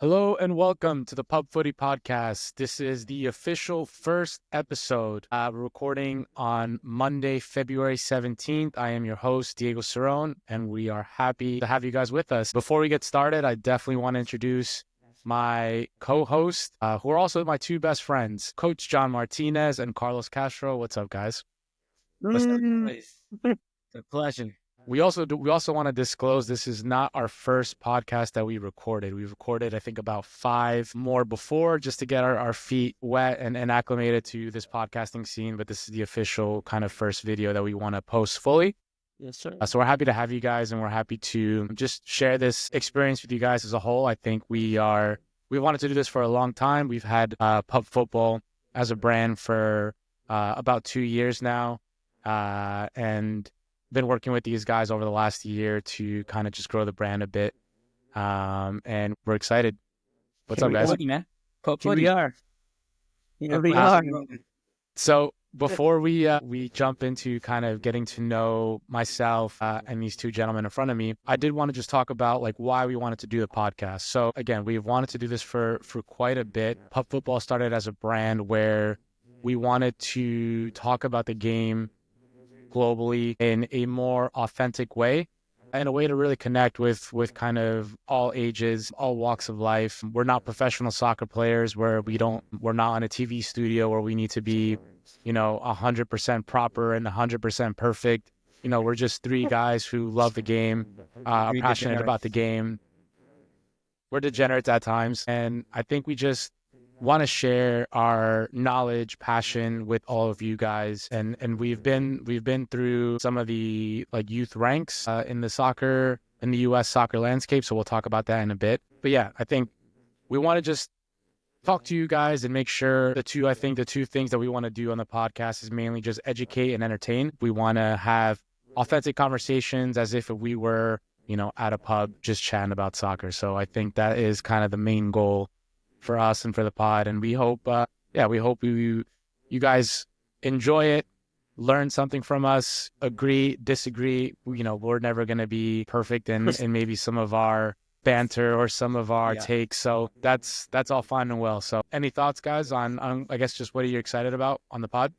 Hello and welcome to the Pub Footy Podcast. This is the official first episode. We're recording on Monday, February 17th. I am your host, Diego Cerrone, and we are happy to have you guys with us. Before we get started, I definitely want to introduce my co-host, who are also my two best friends, Coach John Martinez and Carlos Castro. What's up, guys? What's up, boys? It's a pleasure. We also want to disclose this is not our first podcast that we recorded. We recorded, I think, about 5 more before just to get our feet wet and acclimated to this podcasting scene. But this is the official kind of first video that we want to post fully. Yes, sir. So we're happy to have you guys, and we're happy to just share this experience with you guys as a whole. I think we wanted to do this for a long time. We've had Pub Football as a brand for about 2 years now, and been working with these guys over the last year to kind of just grow the brand a bit. And we're excited. What's up, guys? Footy, man. Here we are. Here we are. So before we jump into kind of getting to know myself and these two gentlemen in front of me, I did want to just talk about like why we wanted to do the podcast. So again, we've wanted to do this for quite a bit. Pub Football started as a brand where we wanted to talk about the game globally in a more authentic way, and a way to really connect with kind of all ages, all walks of life. We're not professional soccer players we're not on a TV studio where we need to be, 100% proper and 100% perfect. We're just 3 guys who love the game, are passionate about the game. We're degenerates at times, and I think we just want to share our knowledge, passion with all of you guys, and we've been through some of the like youth ranks in the U.S. soccer landscape, so we'll talk about that in a bit. But yeah, I think we want to just talk to you guys and make sure the two things that we want to do on the podcast is mainly just educate and entertain. We want to have authentic conversations as if we were, at a pub just chatting about soccer. So I think that is kind of the main goal for us and for the pod, and we hope you guys enjoy it, learn something from us, agree, disagree. We're never going to be perfect in maybe some of our banter or some of our takes, so that's all fine and well. So any thoughts, guys, on I guess just what are you excited about on the pod?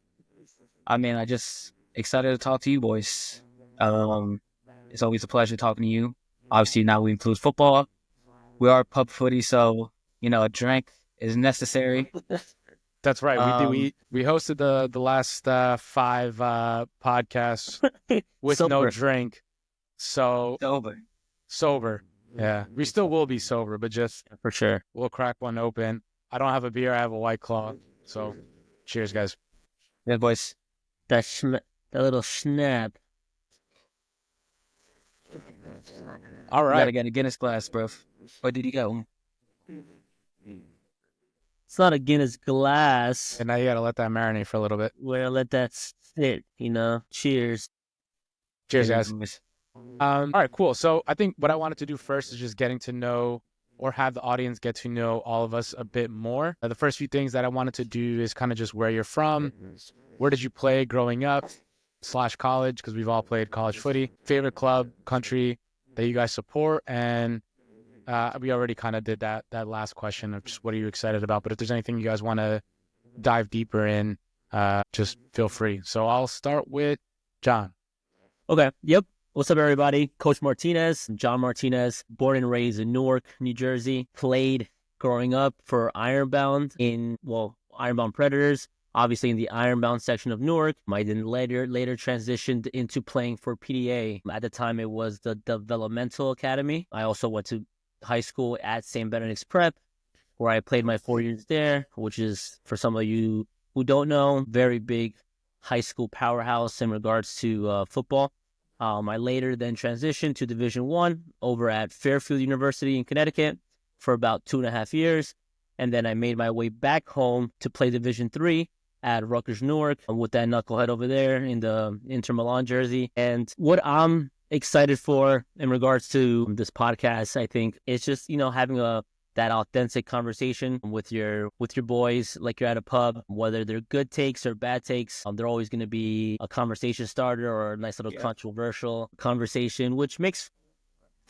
I mean, I just excited to talk to you boys. It's always a pleasure talking to you. Obviously now we include football. We are Pub Footy, so a drink is necessary. That's right. We hosted the last 5 podcasts with sober. No drink. So sober. Yeah, we still will be sober, but just For sure. we'll crack one open. I don't have a beer. I have a White Claw. So cheers, guys. Yeah, boys. That little snap. All You right. gotta get a Guinness glass, bro. Where did he go? It's not a Guinness glass. And now you got to let that marinate for a little bit. We're gonna let that sit, Cheers. Cheers, guys. All right, cool. So I think what I wanted to do first is just getting to know, or have the audience get to know all of us a bit more. The first few things that I wanted to do is kind of just where you're from, where did you play growing up / college, because we've all played college footy, favorite club, country that you guys support, and we already kind of did that last question of just what are you excited about. But if there's anything you guys want to dive deeper in, just feel free. So I'll start with John. Okay. Yep. What's up, everybody? Coach Martinez, John Martinez, born and raised in Newark, New Jersey. Played growing up for Ironbound Ironbound Predators, obviously in the Ironbound section of Newark. I then later transitioned into playing for PDA. At the time, it was the Developmental Academy. I also went to high school at St. Benedict's Prep, where I played my 4 years there, which is, for some of you who don't know, very big high school powerhouse in regards to football. I later then transitioned to Division I over at Fairfield University in Connecticut for about 2.5 years. And then I made my way back home to play Division III at Rutgers Newark with that knucklehead over there in the Inter Milan jersey. And what I'm excited for in regards to this podcast, I think, is just, having that authentic conversation with your boys, like you're at a pub, whether they're good takes or bad takes. They're always going to be a conversation starter or a nice little controversial conversation, which makes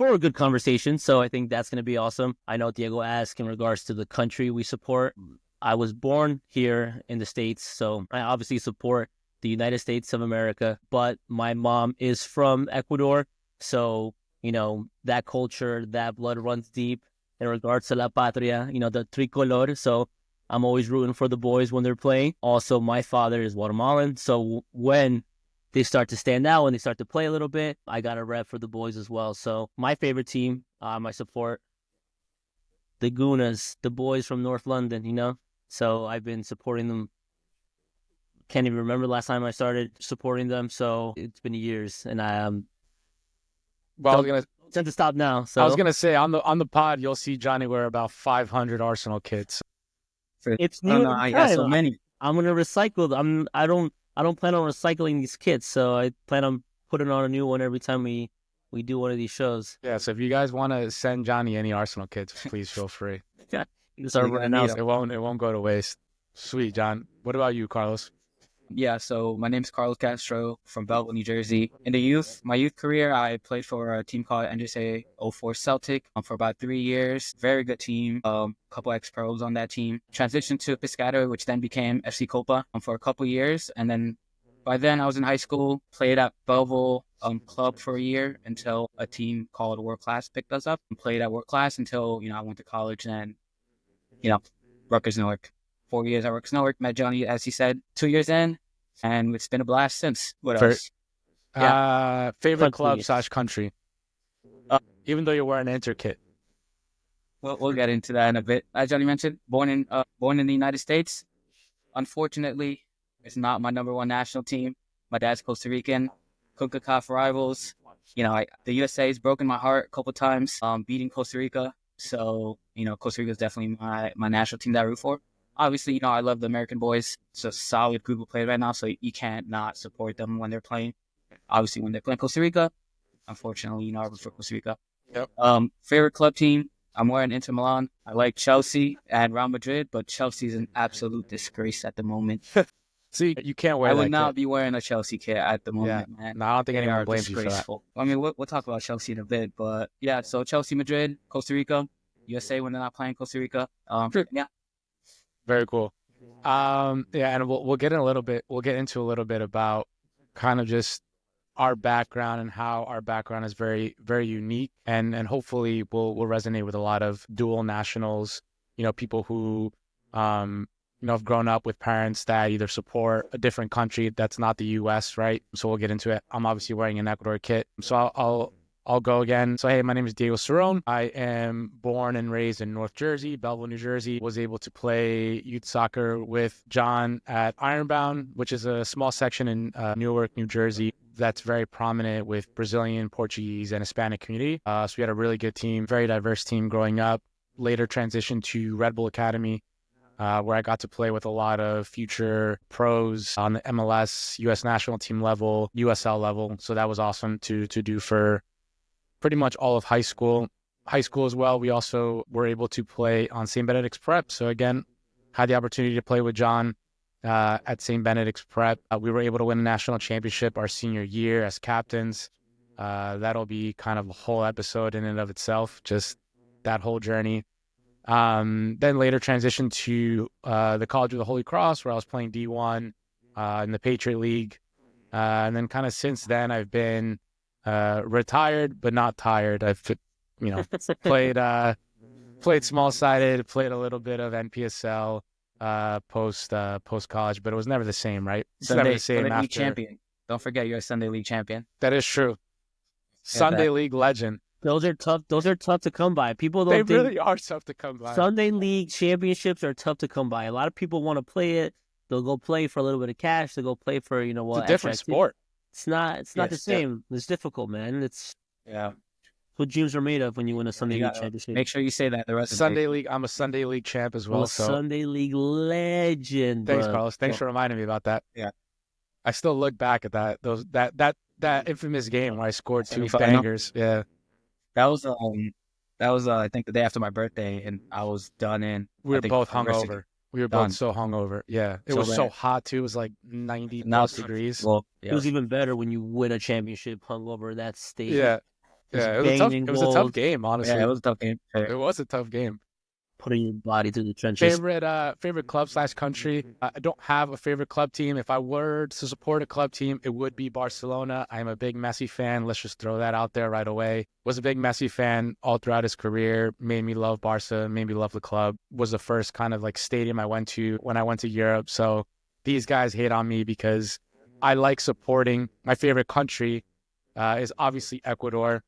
for a good conversation. So I think that's going to be awesome. I know Diego asked in regards to the country we support. I was born here in the States, so I obviously support the United States of America, but my mom is from Ecuador. So, that culture, that blood runs deep in regards to La Patria, the tricolor. So I'm always rooting for the boys when they're playing. Also, my father is Guatemalan. So when they start to stand out, when they start to play a little bit, I got a rep for the boys as well. So my favorite team, I support the Gunas, the boys from North London, So I've been supporting them. Can't even remember last time I started supporting them. So it's been years, and Well, I was gonna tend to stop now. So I was gonna say on the pod you'll see Johnny wear about 500 Arsenal kits. It's no, new. no, I got so many. I'm gonna recycle them. I don't plan on recycling these kits, so I plan on putting on a new one every time we do one of these shows. Yeah, so if you guys want to send Johnny any Arsenal kits, please feel free. It's our Rel Announcement. It won't go to waste. Sweet, John. What about you, Carlos? Yeah, so my name's Carlos Castro from Belleville, New Jersey. In my youth career, I played for a team called NJSA 04 Celtic for about 3 years. Very good team. Couple ex-pros on that team. Transitioned to Piscataway, which then became FC Copa for a couple years. And then by then I was in high school, played at Belleville club for a year until a team called World Class picked us up and played at World Class until, I went to college and, Rutgers Newark. 4 years at Rutgers Newark, met Johnny, as he said, 2 years in, and it's been a blast since. What else? Favorite club / country? Even though you're wearing an Inter kit. We'll get into that in a bit. As Johnny mentioned, born in the United States. Unfortunately, it's not my number one national team. My dad's Costa Rican. CONCACAF rivals. The USA has broken my heart a couple times, beating Costa Rica. So, Costa Rica is definitely my national team that I root for. Obviously, I love the American boys. It's a solid group of players right now, so you can't not support them when they're playing. Obviously, when they're playing Costa Rica, unfortunately, I root for Costa Rica. Yep. Favorite club team, I'm wearing Inter Milan. I like Chelsea and Real Madrid, but Chelsea's an absolute disgrace at the moment. See, you can't wear that I would not kit. be wearing a Chelsea kit at the moment, man. No, I don't think anyone blames you for that. I mean, we'll talk about Chelsea in a bit, but yeah, so Chelsea, Madrid, Costa Rica, USA when they're not playing Costa Rica. Yeah. Very cool. And we'll get in a little bit. We'll get into a little bit about kind of just our background and how our background is very, very unique, and hopefully will resonate with a lot of dual nationals. People who have grown up with parents that either support a different country that's not the U.S. Right. So we'll get into it. I'm obviously wearing an Ecuador kit, so I'll go again. So, hey, my name is Diego Cerrone. I am born and raised in North Jersey, Belleville, New Jersey. Was able to play youth soccer with John at Ironbound, which is a small section in Newark, New Jersey, that's very prominent with Brazilian, Portuguese, and Hispanic community. So we had a really good team, very diverse team growing up. Later transitioned to Red Bull Academy, where I got to play with a lot of future pros on the MLS, U.S. national team level, USL level. So that was awesome to do for pretty much all of high school. High school as well, we also were able to play on St. Benedict's Prep. So again, had the opportunity to play with John at St. Benedict's Prep. We were able to win a national championship our senior year as captains. That'll be kind of a whole episode in and of itself, just that whole journey. Then later transitioned to the College of the Holy Cross, where I was playing D1 in the Patriot League. And then kind of since then, I've been retired, but not tired. I've, played small-sided, played a little bit of NPSL post college, but it was never the same, right? It's never the same after. League champion. Don't forget you're a Sunday League champion. That is true. Sunday League legend. Those are tough. Those are tough to come by. People don't. They really are tough to come by. Sunday League championships are tough to come by. A lot of people want to play it. They'll go play for a little bit of cash. They'll go play for It's a different sport. It's not the same. It's difficult, man. It's what dreams are made of when you win a Sunday League championship. Make sure you say that the rest of Sunday League. I'm a Sunday League champ as well. So Sunday League legend. Thanks, bro. Carlos. Thanks for reminding me about that. Yeah. I still look back at that infamous game where I scored 2 Semifinal. bangers. Yeah. That was I think the day after my birthday, and I was done in. We were both hungover. We were both so hungover. Yeah. It was so hot too. It was like 90 plus degrees. Well, It was even better when you win a championship hungover that state. Yeah. Yeah, banging it was a tough goals, game, honestly. Yeah, it was a tough game. It was a tough game. putting your body through the trenches. Favorite club / country. I don't have a favorite club team. If I were to support a club team, it would be Barcelona. I'm a big Messi fan. Let's just throw that out there right away. Was a big Messi fan all throughout his career. Made me love Barca. Made me love the club. Was the first kind of like stadium I went to when I went to Europe. So these guys hate on me because I like supporting my favorite country. Is obviously Ecuador.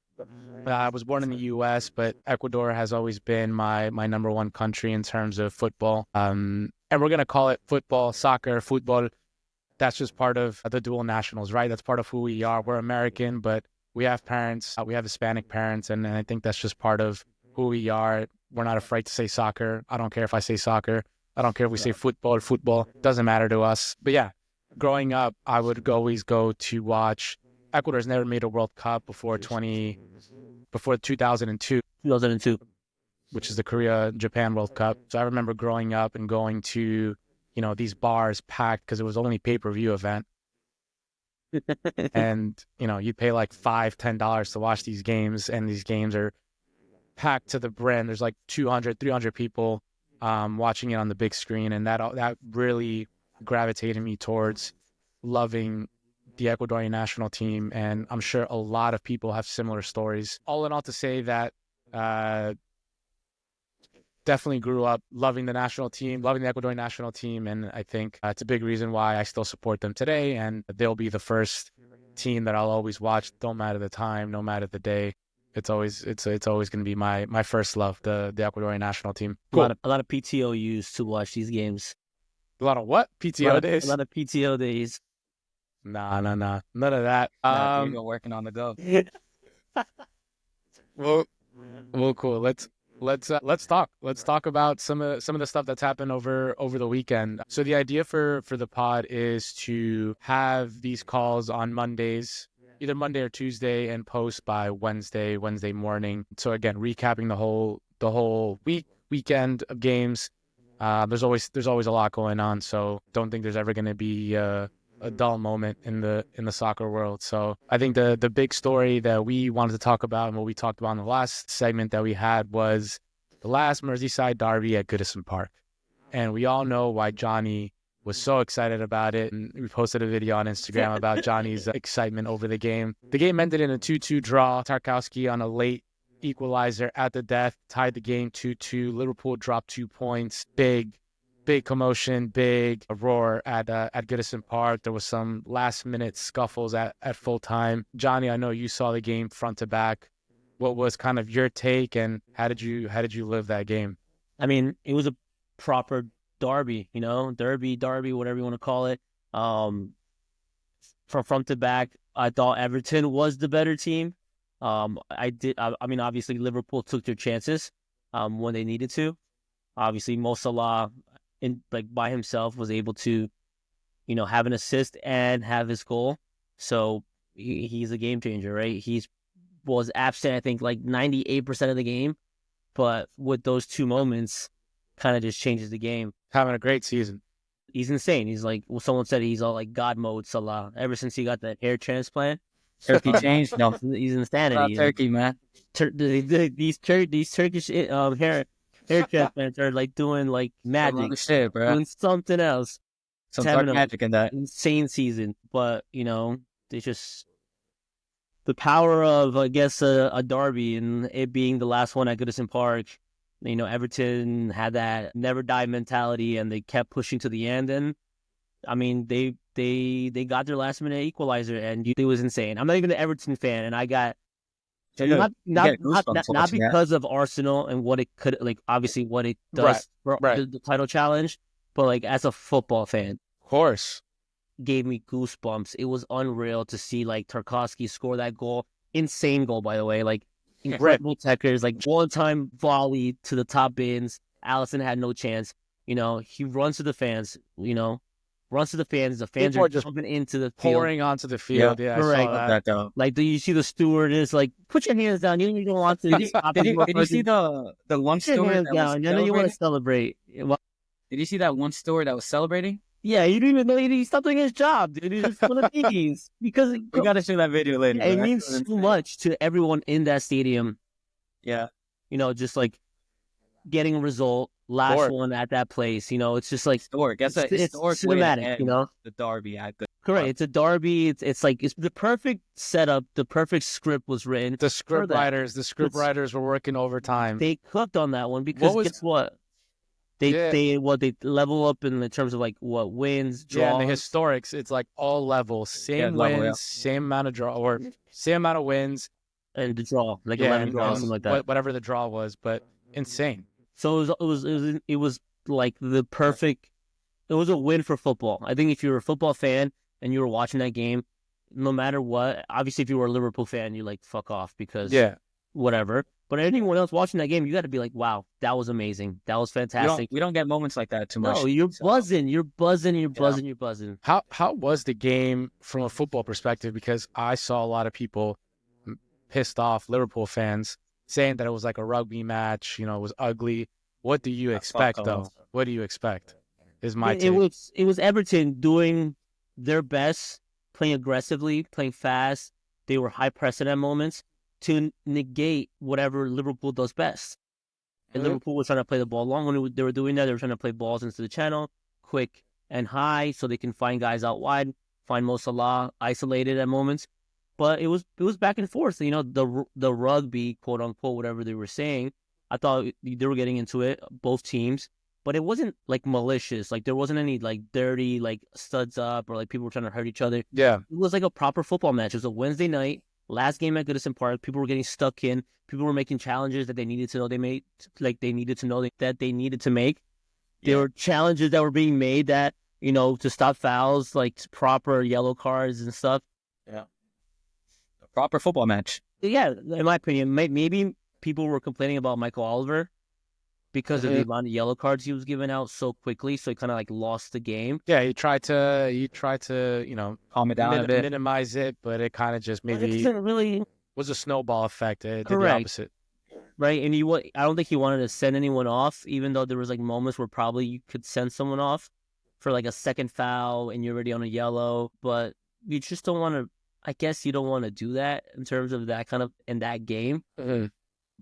I was born in the U.S., but Ecuador has always been my number one country in terms of football. And we're going to call it football, soccer, football. That's just part of the dual nationals, right? That's part of who we are. We're American, but we have parents. We have Hispanic parents, and I think that's just part of who we are. We're not afraid to say soccer. I don't care if I say soccer. I don't care if we say football. Football doesn't matter to us. But yeah, growing up, I would always go to watch. Ecuador's never made a World Cup before 2002. 2002. Which is the Korea-Japan World Cup. So I remember growing up and going to, these bars packed because it was only pay-per-view event. And, you'd pay like $5, $10 to watch these games, and these games are packed to the brim. There's like 200, 300 people watching it on the big screen, and that really gravitated me towards loving the Ecuadorian national team, and I'm sure a lot of people have similar stories. All in all, to say that definitely grew up loving the national team, loving the Ecuadorian national team, and I think it's a big reason why I still support them today, and they'll be the first team that I'll always watch, no matter the time, no matter the day. It's always going to be my first love, the Ecuadorian national team. Cool. A lot of PTO used to watch these games. A lot of what? PTO days? A lot of PTO days. Nah. None of that. You're working on the go. Well, cool. Let's talk. Let's talk about some of the stuff that's happened over the weekend. So the idea for the pod is to have these calls on Mondays, either Monday or Tuesday, and post by Wednesday morning. So again, recapping the whole weekend of games. There's always a lot going on, so don't think there's ever going to be a dull moment in the soccer world. So I think the big story that we wanted to talk about, and what we talked about in the last segment that we had, was the last Merseyside Derby at Goodison Park. And we all know why Johnny was so excited about it, and we posted a video on Instagram about Johnny's excitement over the game. The game ended in a 2-2 draw. Tarkowski on a late equalizer at the death tied the game 2-2. Liverpool dropped 2 points. Big commotion, big roar at Goodison Park. There was some last-minute scuffles at full time. Johnny, I know you saw the game front to back. What was kind of your take, and how did you live that game? I mean, it was a proper derby, derby, whatever you want to call it. From front to back, I thought Everton was the better team. I mean, obviously Liverpool took their chances when they needed to. Obviously, Mo Salah, by himself, was able to, have an assist and have his goal. So he's a game changer, right? Was absent, I think, like 98% of the game, but with those 2 moments, kind of just changes the game. Having a great season. He's insane. He's like, someone said he's all like God mode Salah ever since he got that hair transplant. Turkey changed. No, he's insanity. Turkey, man. These Turkish hair transplants are like doing like magic, shit, bro. Doing something else. Some dark magic in that. Insane season, but they just the power of, I guess, a derby and it being the last one at Goodison Park. Everton had that never die mentality, and they kept pushing to the end. And I mean, they got their last minute equalizer, and it was insane. I'm not even an Everton fan, and I got not because of Arsenal and what it could, like, obviously what it does for the title challenge, but like as a football fan, of course, gave me goosebumps. It was unreal to see like Tarkowski score that goal. Insane goal, by the way. Like incredible techers, like one-time volley to the top bins. Alisson had no chance. He runs to the fans. The fans People are just jumping into the field. Pouring onto the field. Yeah, correct. I saw that. Like, do you see the steward is like, put your hands down. You don't want to. Did you see the one story that was I know you want to celebrate. Did you see that one story that was celebrating? Yeah, you didn't even know he stopped doing his job, dude. He's just one of these because We got to show that video later. it bro. means so much to everyone in that stadium. Yeah. Just like getting a result, last Historic. one at that place. It's just like Historic. That's a it's historic way to cinematic. end the derby at Goodison Correct. Park. It's a derby. It's like it's the perfect setup. The perfect script was written. The for script that. writers were working overtime. They cooked on that one because was- guess what? They level up in the terms of like what wins, draws. Yeah, and the historics, it's like all levels, same level, wins, yeah. same amount of draw, or same amount of wins. and the draw, like Yeah, 11 and draws, something like that. whatever the draw was, but insane. So it was like the perfect. It was a win for football. I think if you were a football fan and you were watching that game, no matter what, obviously if you were a Liverpool fan, you like fuck off because Yeah, whatever. But anyone else watching that game, you got to be like, wow, that was amazing. That was fantastic. We don't get moments like that too much. No, you're so- buzzing. You're buzzing. You're buzzing. You're buzzing. how was the game from a football perspective? Because I saw a lot of people pissed off Liverpool fans saying that it was like a rugby match. It was ugly. What do you expect, fuck though? off. What do you expect? Is my It take. was Everton doing their best, playing aggressively, playing fast. They were high pressing at moments to negate whatever Liverpool does best. And Liverpool was trying to play the ball long. When they were doing that, they were trying to play balls into the channel, quick and high, so they can find guys out wide, find Mo Salah isolated at moments. But it was back and forth. The rugby, quote unquote, whatever they were saying. I thought they were getting into it, both teams. But it wasn't like malicious. Like there wasn't any like dirty like studs up or like people were trying to hurt each other. Yeah, It was like a proper football match. It was a Wednesday night, last game at Goodison Park. People were getting stuck in. People were making challenges that they needed to know they made, like they needed to know that they needed to make. There were challenges that were being made that, to stop fouls, like proper yellow cards and stuff. A proper football match. Yeah, in my opinion, maybe people were complaining about Michael Oliver because of the amount of yellow cards he was giving out so quickly, so he kind of like lost the game. yeah. He tried to Calm it down a bit. minimize it, but it kind of just But it maybe didn't really was a snowball effect. It did the Correct. opposite. right, and I don't think he wanted to send anyone off, even though there was like moments where probably you could send someone off for like a second foul and you're already on a yellow, but you just don't want to. I guess you don't want to do that in terms of that kind of in that game.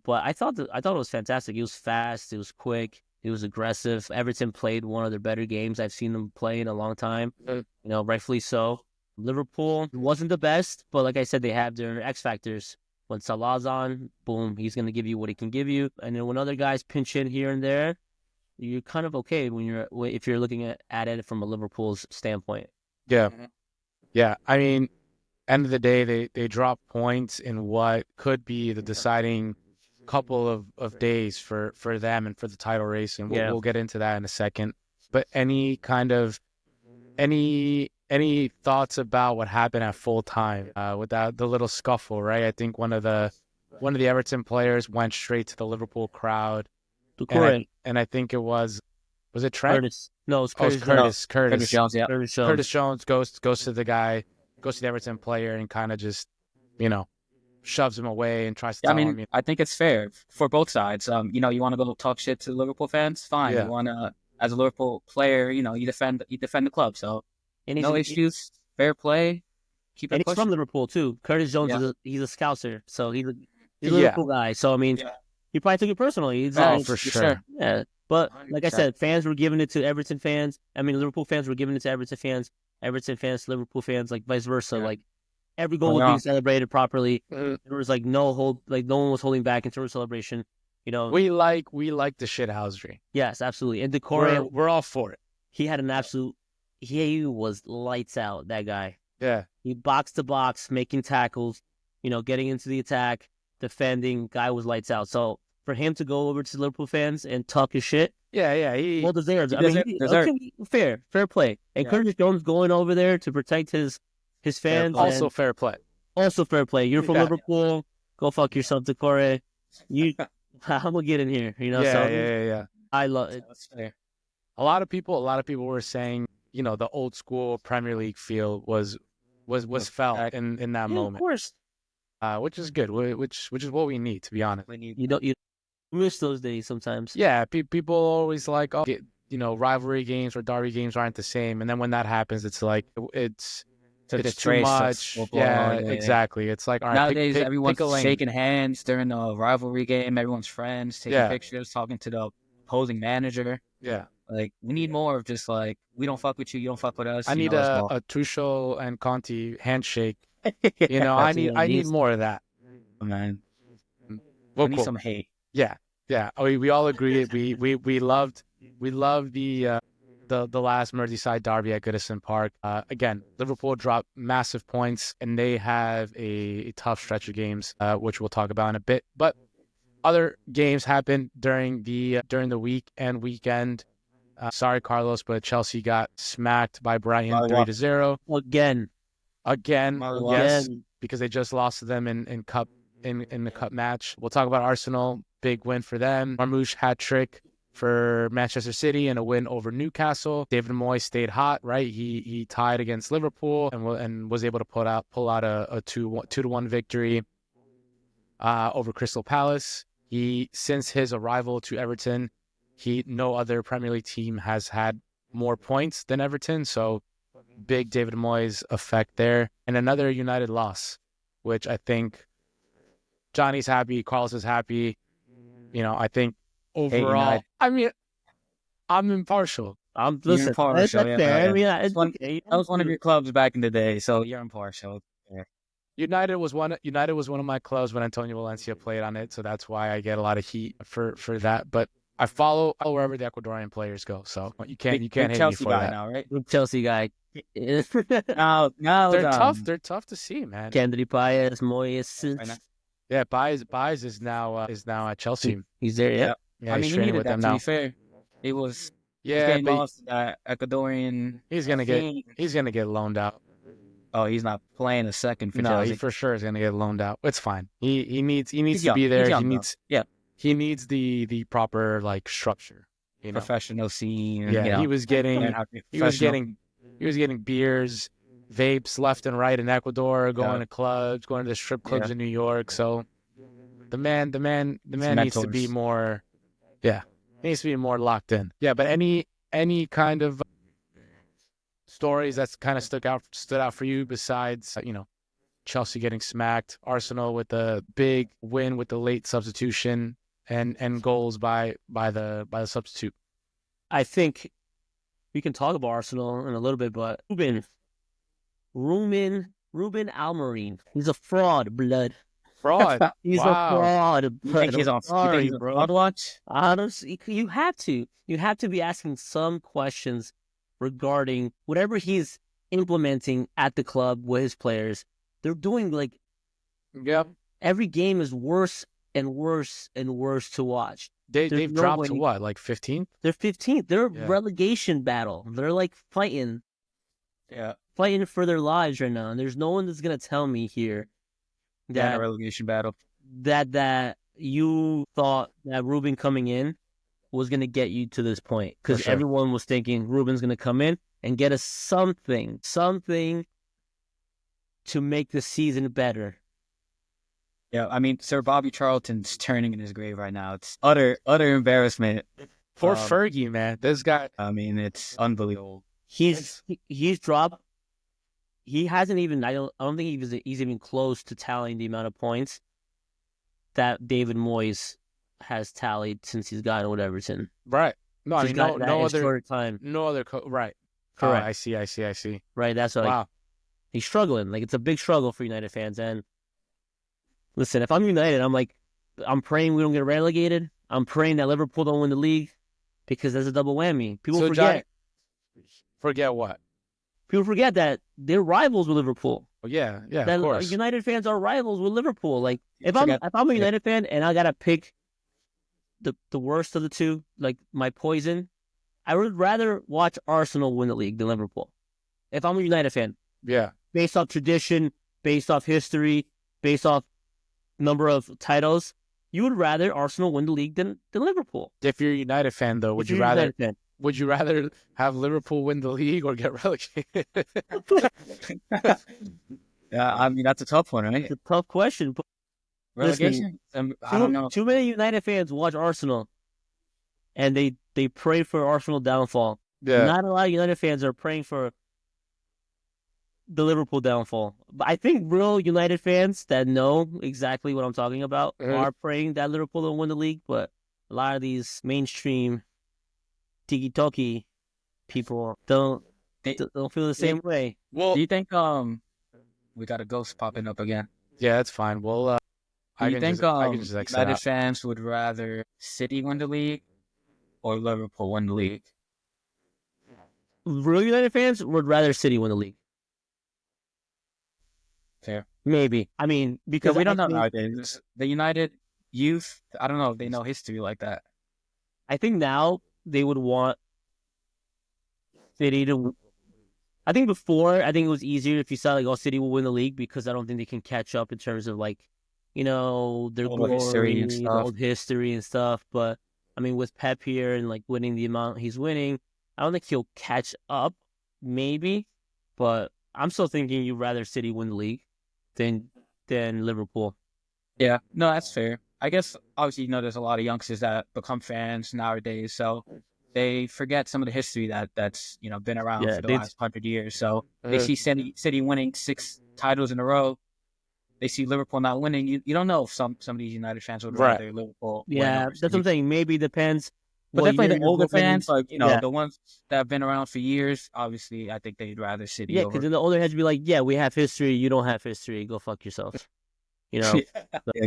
But I thought it was fantastic. It was fast. It was quick. It was aggressive. Everton played one of their better games I've seen them play in a long time. Rightfully so. Liverpool wasn't the best, but like I said, they have their X factors. When Salah's on, boom, he's going to give you what he can give you. And then when other guys pinch in here and there, you're kind of okay if you're looking at it from a Liverpool's standpoint. Yeah, yeah. I mean, end of the day, they drop points in what could be the deciding couple of days for them and for the title race, and we'll get into that in a second. But any thoughts about what happened at full time with the little scuffle, right? I think one of the Everton players went straight to the Liverpool crowd, and I think it was it Trent? Curtis. No, it's Curtis. Curtis. Curtis Jones, yeah. Curtis Jones. Goes to the guy, goes to the Everton player, and kind of just shoves him away and tries to tell him. I think it's fair for both sides. You want to go talk shit to Liverpool fans, fine. Yeah. You want to, as a Liverpool player, you defend the club. So no issues, fair play. Keep it And he's pushing. from Liverpool too. Curtis Jones Yeah. he's a Scouser, so he's a Liverpool guy. So I mean, he probably took it personally. For sure. Yeah, but like I 100%. said, fans were giving it to Everton fans. I mean, Liverpool fans were giving it to Everton fans. Everton fans to Liverpool fans, like vice versa. Yeah. Like every goal was being celebrated properly. There was like no one was holding back in terms of celebration. We like the shithousery. Yes, absolutely. And Decore, We're all for it. he had an absolute. He was lights out. That guy. Yeah. He box to box, making tackles, getting into the attack, defending. Guy was lights out. So for him to go over to Liverpool fans and talk his shit, Yeah. He well deserved. He deserved. Okay, fair play. And Curtis Jones going over there to protect his fans. also and fair play. also fair play. You're from Yeah. Liverpool. Go fuck yourself, Decore. I'm gonna get in here. Yeah. I love it. That's fair. A lot of people were saying, the old school Premier League feel was felt in that Yeah, moment. of course. Which is good, which is what we need, to be honest. You miss those days sometimes. Yeah, people always like, rivalry games or derby games aren't the same. And then when that happens, it's like it's too disgrace of much. football, Yeah, yeah. exactly. It's like, all right, Nowadays, pick everyone's a lane. shaking hands during a rivalry game. Everyone's friends, taking pictures, talking to the opposing manager. Yeah. Like, we need more of just like, we don't fuck with you, you don't fuck with us. I need let's go. a Tuchel and Conte handshake. Yeah, I need more of that. Man, Well, we need cool. some hate. Yeah. We all agree. We loved the last Merseyside Derby at Goodison Park. Again, Liverpool dropped massive points, and they have a tough stretch of games, which we'll talk about in a bit. But other games happened during the week and weekend. Sorry, Carlos, but Chelsea got smacked by Brighton 3-0 again. Yes, because they just lost to them in the cup match. We'll talk about Arsenal. Big win for them. Marmoush hat trick for Manchester City and a win over Newcastle. David Moyes stayed hot, right? He tied against Liverpool and was able to pull out a 2-1 victory over Crystal Palace. Since his arrival to Everton, no other Premier League team has had more points than Everton. So big David Moyes effect there. And another United loss, which I think Johnny's happy, Carlos is happy. I think overall, I mean, I'm impartial. Listen, impartial. That's fair. I mean, that was one of your clubs back in the day, so you're impartial. Yeah. United was one of my clubs when Antonio Valencia played on it, so that's why I get a lot of heat for that. But I follow wherever the Ecuadorian players go, so you can't hate Chelsea me for guy that. Now, right? Chelsea guy. No, they're tough. They're tough to see, man. Kendry Páez, Moyes. Yeah, Baez is now at Chelsea. He's there, yeah. Yeah, I mean, he's he training needed with that. them To now. be fair, it was but lost that Ecuadorian. He's gonna get loaned out. Oh, he's not playing a second for No, Chelsea. he for sure is gonna get loaned out. It's fine. He needs He's to young. be there. He's young, He needs the proper structure. Professional scene. Yeah, he was getting beers, vapes left and right in Ecuador, going to clubs, going to the strip clubs in New York. So the man needs to be more, needs to be more locked in. Yeah, but any kind of stories that's kind of stood out for you besides Chelsea getting smacked, Arsenal with the big win with the late substitution and goals by the substitute. I think we can talk about Arsenal in a little bit, but Ruben Almarine, he's a fraud, blood. Fraud. He's a fraud. You think he's on fraud watch? Honestly, you have to be asking some questions regarding whatever he's implementing at the club with his players. They're doing every game is worse and worse and worse to watch. They've dropped to what, 15th? They're 15th. They're a relegation battle. They're fighting. Yeah. Fighting for their lives right now. And there's no one that's going to tell me here that a relegation battle. That you thought that Ruben coming in was going to get you to this point. Because everyone was thinking Ruben's going to come in and get us something to make the season better. Yeah, I mean, Sir Bobby Charlton's turning in his grave right now. It's utter embarrassment. Poor Fergie, man. This guy. I mean, it's unbelievable. He's dropped. He hasn't even. I don't think he's even close to tallying the amount of points that David Moyes has tallied since he's gotten with Everton. Right. No, I mean, no other time. No other. Right. Correct. I see. Right. That's what. He's struggling. It's a big struggle for United fans. And listen, if I'm United, I'm praying we don't get relegated. I'm praying that Liverpool don't win the league because there's a double whammy. People forget. Forget what? People forget that they're rivals with Liverpool. Oh, yeah, that of course. United fans are rivals with Liverpool. If I'm a United fan and I gotta pick the worst of the two, my poison, I would rather watch Arsenal win the league than Liverpool. If I'm a United fan, based off tradition, based off history, based off number of titles, you would rather Arsenal win the league than Liverpool. If you're a United fan, though, would you rather have Liverpool win the league or get relegated? Yeah, I mean, that's a tough one, right? It's a tough question. But relegation? I don't know. Too many United fans watch Arsenal, and they they pray for Arsenal downfall. Yeah. Not a lot of United fans are praying for the Liverpool downfall. But I think real United fans that know exactly what I'm talking about are praying that Liverpool will win the league. But a lot of these mainstream tiki-toki people don't feel the same way. Well, Do you think we got a ghost popping up again? yeah, that's fine. Well, Do you think I can just exit United out. fans would rather City win the league or Liverpool win the league? Real United fans would rather City win the league. Fair. Maybe. I mean, because we don't know nowadays. The United youth, I don't know if they know history like that. I think now they would want City to. I think before, I think it was easier if you saw like, oh, City will win the league because I don't think they can catch up in terms of like, you know, their Old history and glory, stuff. old history and stuff. But I mean, with Pep here and like winning the amount he's winning, I don't think he'll catch up. Maybe, but I'm still thinking you'd rather City win the league than Liverpool. Yeah, no, that's fair. I guess obviously, you know, there's a lot of youngsters that become fans nowadays, so they forget some of the history that's you know been around for the last 100 years. So they see City winning 6 titles in a row. They see Liverpool not winning. You don't know if some of these United fans would rather Liverpool. Yeah, that's what I'm saying. Maybe it depends. But definitely the older fans, like, you know, the ones that have been around for years, obviously, I think they'd rather City over. Yeah, because then the older heads would be like, yeah, we have history. You don't have history. Go fuck yourself. You know?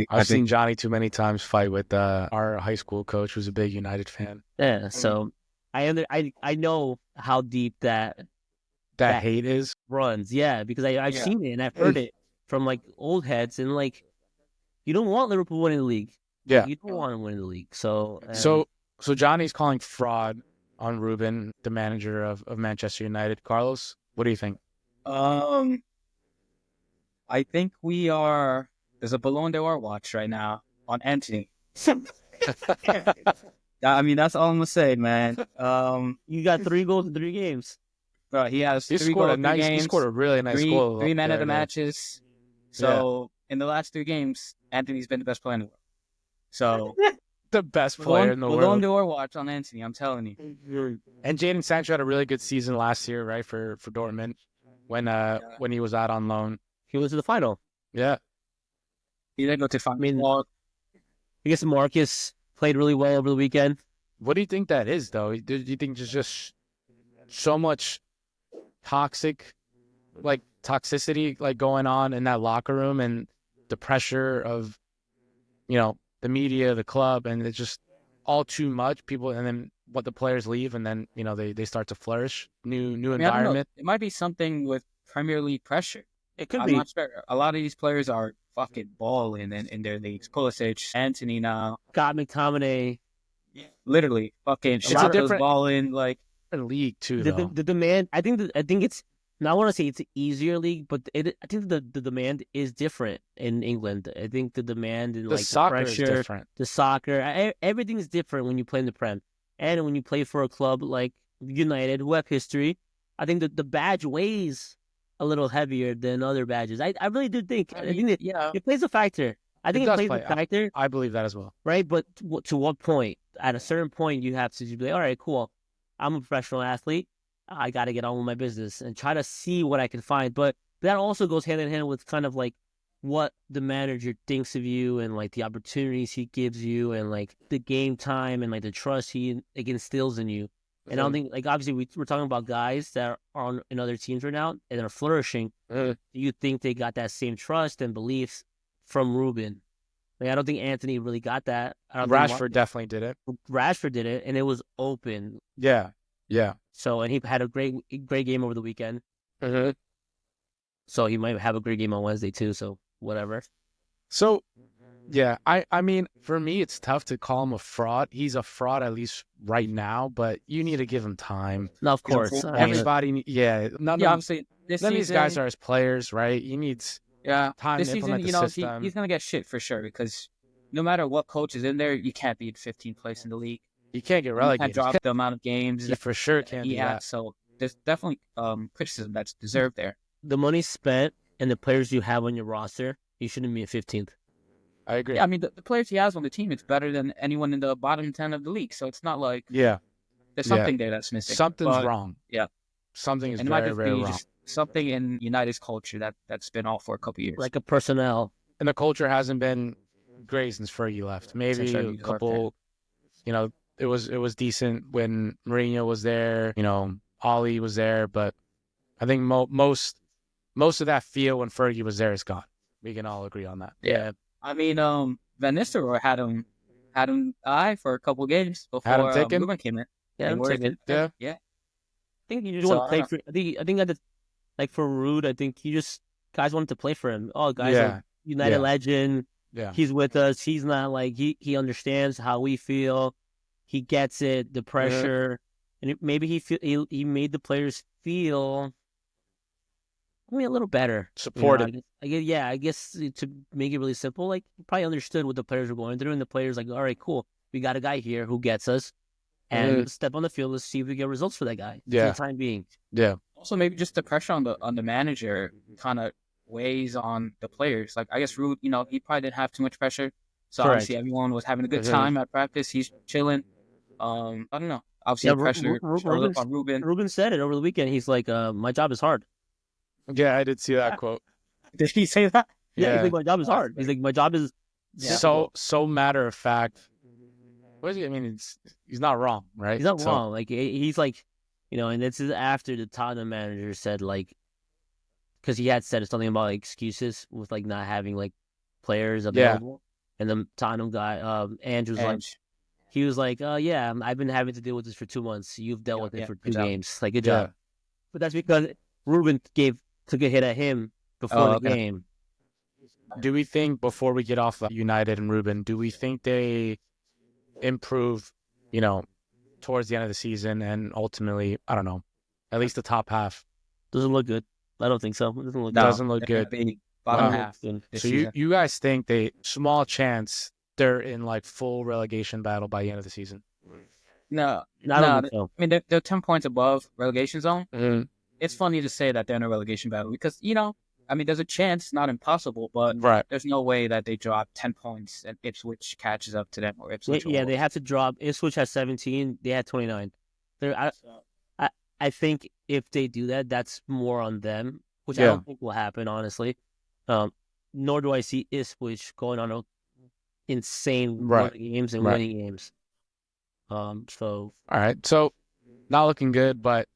I've seen Johnny too many times fight with our high school coach who's a big United fan. Yeah, so I know how deep that hate is. runs. Yeah, because I've seen it and I've heard it from, like, old heads. And, like, you don't want Liverpool winning the league. Yeah. You don't want to win the league. So Johnny's calling fraud on Ruben, the manager of Manchester United. Carlos, what do you think? I think we are. There's a Ballon d'Or watch right now on Anthony. I mean, that's all I'm gonna say, man. You got 3 goals in 3 games. Bro, he has He 3 goals in 3 games. He scored a really nice goal. 3 man of the matches. So in the last 3 games, Anthony's been the best player in the world. So the best player in the world. Ballon d'Or watch on Anthony, I'm telling you. And Jadon Sancho had a really good season last year, right, for Dortmund when he was out on loan. He was in the final. Yeah. He didn't go to final. I mean, I guess Marcus played really well over the weekend. What do you think that is, though? Do you think there's just so much toxicity like going on in that locker room and the pressure of, you know, the media, the club, and it's just all too much people, and then what the players leave, and then, you know, they start to flourish. New environment. It might be something with Premier League pressure. It could I'm be. not sure. A lot of these players are fucking balling in their leagues. Pulisic, Anthony now. Scott McTominay. Literally fucking. It's a different balling like league too. Though. The demand. I think it's. Now I want to say it's an easier league, but I think the demand is different in England. I think the demand and the like soccer the pressure, is different. The soccer, everything is different when you play in the Prem, and when you play for a club like United, who have history. I think that the badge weighs a little heavier than other badges. I really do think. I think it plays a factor. I think it plays a factor. I believe that as well. Right, but to what point? At a certain point, you have to be like, all right, cool. I'm a professional athlete. I got to get on with my business and try to see what I can find. But that also goes hand in hand with kind of like what the manager thinks of you and like the opportunities he gives you and like the game time and like the trust he instills in you. And I don't think, like, obviously we're talking about guys that are in other teams right now and are flourishing. Do you think they got that same trust and beliefs from Ruben? Like, I don't think Anthony really got that. Rashford definitely did it. Rashford did it, and it was open. Yeah. So, and he had a great game over the weekend. So he might have a great game on Wednesday too. So whatever. So, yeah, I mean, for me, it's tough to call him a fraud. He's a fraud at least right now, but you need to give him time. No, of course. Everybody, obviously, none of these guys are his players, right? He needs time this to implement season, the system. He's gonna get shit for sure because no matter what coach is in there, you can't be in 15th place in the league. You can't get relegated. You can't drop the amount of games. You for sure can't do that. So there's definitely criticism that's deserved there. The money spent and the players you have on your roster, you shouldn't be in 15th. I agree. Yeah, I mean, the players he has on the team, it's better than anyone in the bottom 10 of the league. So it's not like... Yeah. There's something there that's missing. Something's But, wrong. Yeah. Something is And it might very, just very be wrong. just something in United's culture that's been off for a couple years. Like a personnel. And the culture hasn't been great since Fergie left. Maybe Since a Fergie left, couple, it was decent when Merino was there, Ollie was there, but I think most of that feel when Fergie was there is gone. We can all agree on that. Yeah. I mean, Van Nistelrooy had him eye for a couple games Had him before taken? Ruben came in. Yeah, They I'm were- taking. Yeah. Yeah. I think you just So, want to play I for. I think that like for Rude, I think guys wanted to play for him. Oh, guys, Yeah. like United Yeah. legend. Yeah. He's with us. He's not like he understands how we feel. He gets it, the pressure, and maybe he made the players feel a little better, Supported. I guess to make it really simple, like he probably understood what the players were going through, and the players like, all right, cool, we got a guy here who gets us, and let's step on the field. Let's see if we get results for that guy. Yeah. For the time being. Yeah. Also, maybe just the pressure on the manager kind of weighs on the players. Like, I guess Rude, he probably didn't have too much pressure. So Correct. obviously everyone was having a good time at practice. He's chilling. I don't know. Obviously the pressure showed up on Ruben. Ruben said it over the weekend. He's like, my job is hard. Yeah, I did see that quote. Did he say that? Yeah, Yeah. he's like, my job is hard. He's like, my job is So matter of fact. What is he? I mean, he's not wrong, right? He's not wrong. Like he's like, and this is after the Tottenham manager said like, because he had said something about like, excuses with like not having like players available, and the Tottenham guy, Andrew's like, he was like, yeah, I've been having to deal with this for 2 months. You've dealt with it for 2 games. Like, good job. But that's because Ruben took a hit at him before the game. Do we think, before we get off United and Ruben, do we think they improve, towards the end of the season and ultimately, I don't know, at least the top half? Doesn't look good. I don't think so. It doesn't look Doesn't look good. Bottom Wow. half. So you guys think small chance they're in like full relegation battle by the end of the season? No. I don't think so. I mean, they're 10 points above relegation zone. Mm-hmm. It's funny to say that they're in a relegation battle because, I mean, there's a chance, not impossible, but Right. there's no way that they drop 10 points and Ipswich catches up to them or Ipswich. Yeah, they have to drop. Ipswich has 17. They had 29. I think if they do that, that's more on them, which I don't think will happen, honestly. Nor do I see Ipswich going on a insane run of games and winning games. So all right. So not looking good, but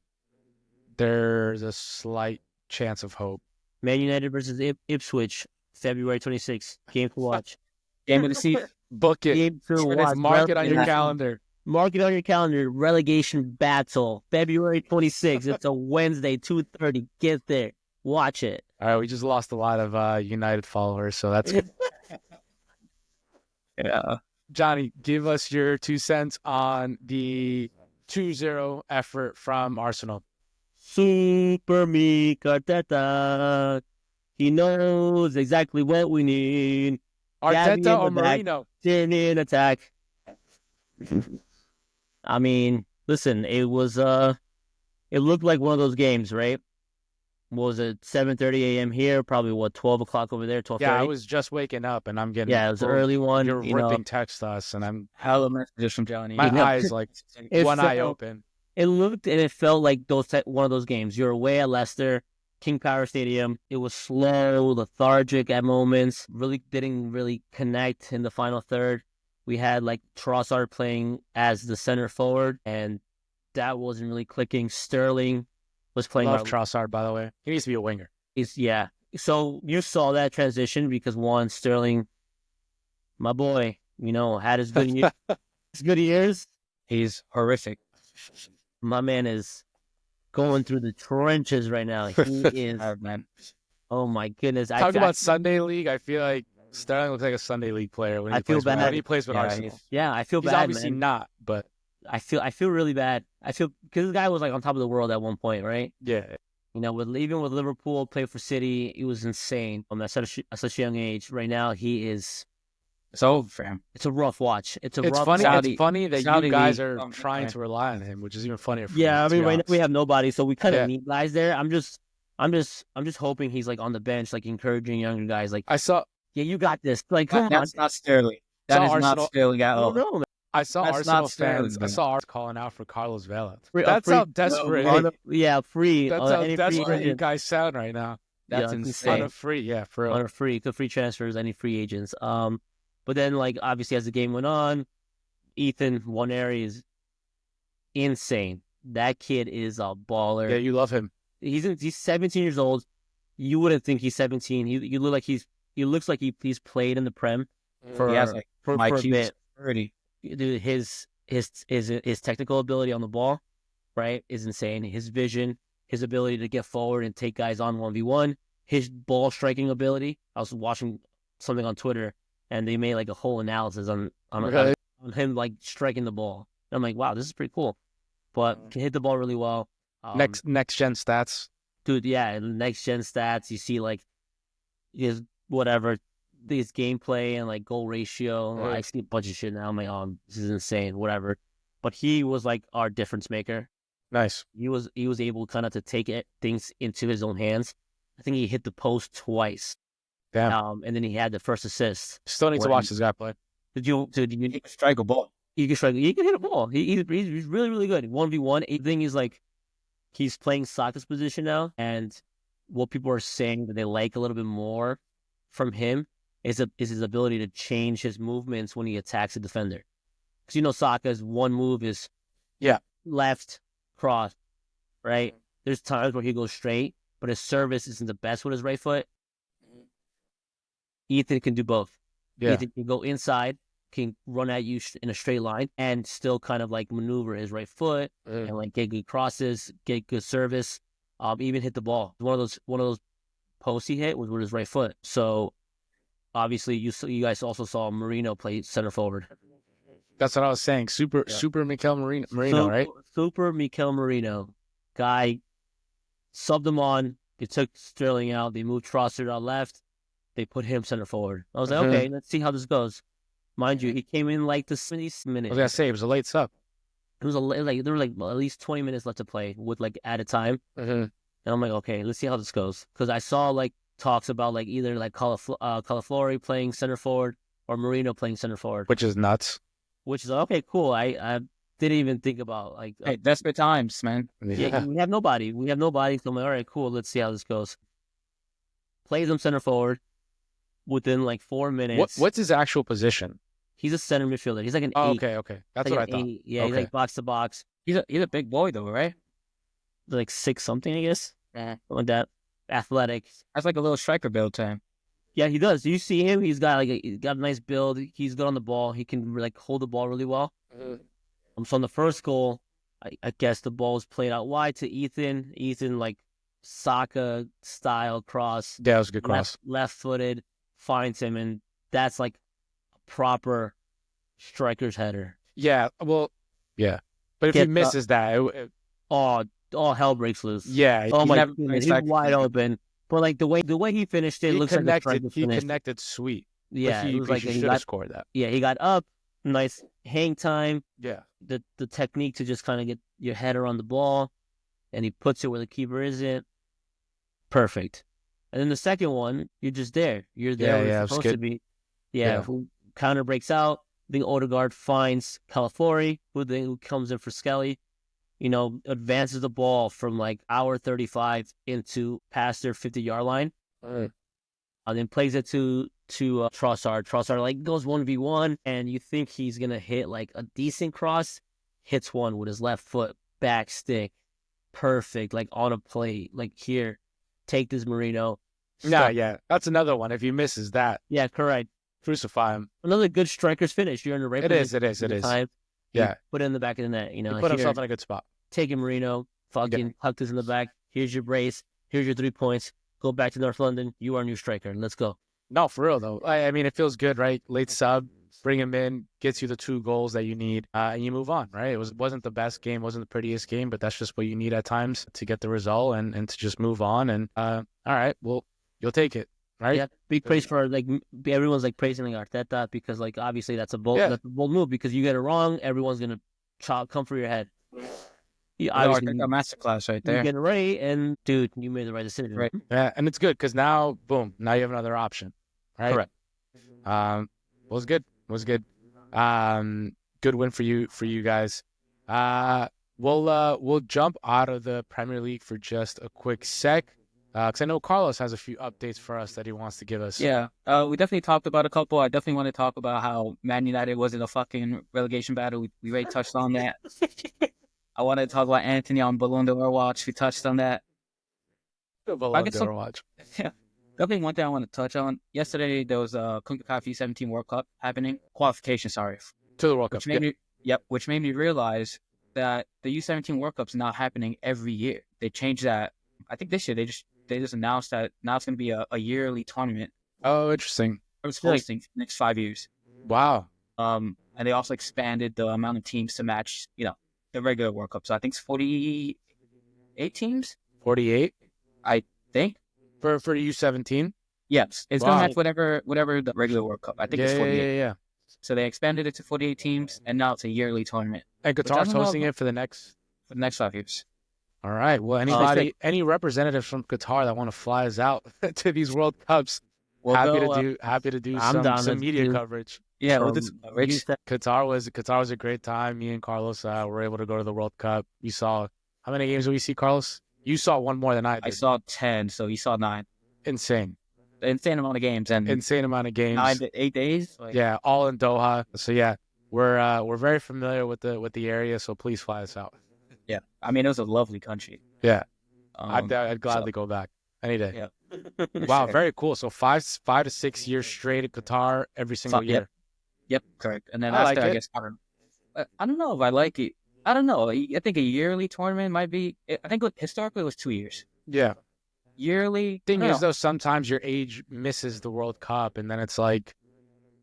there's a slight chance of hope. Man United versus Ipswich, February 26th. Game to watch. Game of the season. Book it. Game to watch. Mark it on your calendar. Mark it on your calendar. Relegation battle, February 26th. It's a Wednesday, 2:30. Get there. Watch it. All right. We just lost a lot of United followers, so that's good. Yeah. Johnny, give us your 2 cents on the 2-0 effort from Arsenal. Super Mikel Arteta. He knows exactly what we need. Arteta or Merino? In attack. I mean, listen, it was it looked like one of those games, right? What was it, 7:30 a.m. here? Probably 12 o'clock over there, 12:30? Yeah, I was just waking up and I'm getting... Yeah, it was an early one. You're ripping text us and I'm... Hella messages from Johnny. My eyes like one eye open. It looked and it felt like one of those games. You're away at Leicester, King Power Stadium. It was slow, lethargic at moments. Really didn't connect in the final third. We had like Trossard playing as the center forward, and that wasn't really clicking. Sterling was playing. Love Trossard, by the way. He needs to be a winger. So you saw that transition because Sterling, my boy, had his good years. His good years. He's horrific. My man is going through the trenches right now. He is. Man. Oh my goodness! Talk about Sunday League. I feel like Sterling looks like a Sunday League player when he plays with Arsenal. Yeah, I feel He's bad. Obviously man. not, but I feel really bad. I feel because this guy was like on top of the world at one point, right? Yeah. Even with Liverpool, played for City, it was insane. At such a young age, right now he is. It's over for him. It's a rough watch. It's funny. Saudi, it's funny that Saudi you guys league. are trying to rely on him, which is even funnier. For yeah, me, I mean, right now we have nobody, so we kind of Yeah. need guys there. I'm just hoping he's like on the bench, like encouraging younger guys. Like I saw. yeah, you got this. Like, come on. That's not Sterling. That is Arsenal- not Sterling at I all. don't know, man. I saw That's Arsenal not fans. I fair, saw Arsenal calling out for Carlos Vela. Free, That's free, how desperate. free. That's On how any free desperate you agent. guys sound right now. That's Yeah, it's insane. On insane. a free, yeah, for real. On a free, the free transfers, any free agents. But then like obviously as the game went on, Ethan Waneri is insane. That kid is a baller. Yeah, you love him. He's 17 years old. You wouldn't think he's 17. He looks like he's played in the Prem for He has like for my a bit. 30. Dude, his technical ability on the ball, right, is insane. His vision, his ability to get forward and take guys on 1v1, his ball striking ability. I was watching something on Twitter and they made like a whole analysis on him like striking the ball. And I'm like, wow, this is pretty cool. But can hit the ball really well. Next gen stats. Dude, yeah, next gen stats, you see like his whatever, his gameplay and like goal ratio. Right. I see a bunch of shit now. I'm like, oh, this is insane, whatever. But he was like our difference maker. Nice. He was able kind of to take things into his own hands. I think he hit the post twice. Damn. And then he had the first assist. Still need to watch this guy play. Did you He can strike a ball. He can strike. He can hit a ball. He's really, really good. 1v1. The thing is like he's playing Saka's position now, and what people are saying that they like a little bit more from him is his ability to change his movements when he attacks a defender. Because you know Saka's one move is left cross, right? There's times where he goes straight, but his service isn't the best with his right foot. Ethan can do both. Yeah. Ethan can go inside, can run at you in a straight line, and still kind of like maneuver his right foot and like get good crosses, get good service, even hit the ball. One of those posts he hit was with his right foot. So obviously you guys also saw Merino play center forward. That's what I was saying. Super Mikel Merino, right? Super Mikel Merino. Guy subbed him on. They took Sterling out. They moved Trossard on left. They put him center forward. I was like, okay, let's see how this goes. Mind you, he came in like the 70th minute. I was gonna say it was a late sub. It was there were like at least 20 minutes left to play with like at a time. And I'm like, okay, let's see how this goes. Because I saw like talks about like either like Calaflori playing center forward or Merino playing center forward. Which is nuts. Which is okay, cool. I didn't even think about like Hey, desperate times, man. yeah, we have nobody. So I'm like, all right, cool. Let's see how this goes. Plays him center forward within like 4 minutes. What's his actual position? He's a center midfielder. He's like an 8. Okay. That's like what I thought. 8. Yeah, Okay. he's like box to box. He's a big boy though, right? Like 6 something, I guess. Something like that. Athletic. That's like a little striker build to him. Yeah, he does. You see him. He's got a nice build. He's good on the ball. He can like hold the ball really well. So on the first goal, I guess the ball was played out wide to Ethan. Ethan like Saka style cross. Yeah, it was a good cross. Left footed, finds him, and that's like a proper striker's header. Yeah, well, yeah. But if he misses that, all hell breaks loose. Yeah. Oh my goodness, he's wide open. But like the way he finished it, looks like he connected sweet. Yeah, it was like he should have scored that. Yeah, he got up, nice hang time. Yeah, the technique to just kind of get your header on the ball, and he puts it where the keeper isn't. Perfect. And then the second one, you're just there. You're there where you're supposed to be. Yeah, who counter breaks out. I think Odegaard finds Calaflori, who comes in for Skelly. Advances the ball from like hour 35 into past their 50-yard line. And then plays it to Trossard. Trossard like goes 1v1, and you think he's going to hit like a decent cross. Hits one with his left foot, back stick. Perfect, like on a plate. Like here, take this Merino. Yeah. That's another one. If he misses that. Yeah, correct. Crucify him. Another good striker's finish. You're in the right position. It is. Time. Yeah. Put it in the back of the net. He put himself in a good spot. Take him, Merino. Fucking huck this in the back. Here's your brace. Here's your 3 points. Go back to North London. You are a new striker. Let's go. No, for real, though. I mean, it feels good, right? Late sub. Bring him in. Gets you the 2 goals that you need. And you move on, right? It wasn't the best game. Wasn't the prettiest game. But that's just what you need at times to get the result and to just move on. And all right, well, you'll take it. Right? Yeah, big praise for like everyone's like praising like Arteta because like obviously that's a bold move because you get it wrong, everyone's gonna come for your head. Arteta masterclass right there. You get it right, and dude, you made the right decision. Right. Yeah, and it's good because now, boom, now you have another option. Right. Correct. Was good. good win for you guys. We'll jump out of the Premier League for just a quick sec, because I know Carlos has a few updates for us that he wants to give us. Yeah, we definitely talked about a couple. I definitely want to talk about how Man United was in a fucking relegation battle. We already touched on that. I want to talk about Anthony on Ballon d'Or watch. We touched on that. Ballon d'Or watch. Yeah. Definitely one thing I want to touch on. Yesterday, there was a CONCACAF U17 World Cup happening. Qualification, sorry. To the World Cup. Which made me realize that the U17 World Cup's not happening every year. They changed that. I think this year they just announced that now it's going to be a yearly tournament. Oh, interesting. It was hosting for the next 5 years. Wow. And they also expanded the amount of teams to match, the regular World Cup. So I think it's 48 teams. 48? I think. For U17? Yes. It's going to match whatever the regular World Cup. I think it's 48. Yeah. So they expanded it to 48 teams, and now it's a yearly tournament. And Qatar's hosting it for the next 5 years. All right. Well, any representatives from Qatar that want to fly us out to these World Cups, happy to do some media coverage. Yeah, we'll do some coverage. Qatar was a great time. Me and Carlos were able to go to the World Cup. You saw how many games did we see, Carlos? You saw one more than I did. I saw 10, so you saw 9. Insane Amount of games and 9 to 8 days. Yeah, all in Doha. So yeah, we're very familiar with the area. So please fly us out. Yeah, I mean it was a lovely country. Yeah, I'd gladly go back any day. Yeah. Wow, very cool. So 5 to 6 years straight at Qatar every single year. Yep, correct. And then after, I guess I don't know if I like it. I don't know. I think a yearly tournament might be. I think historically it was 2 years. Yeah. Yearly. Thing is, though, sometimes your age misses the World Cup, and then it's like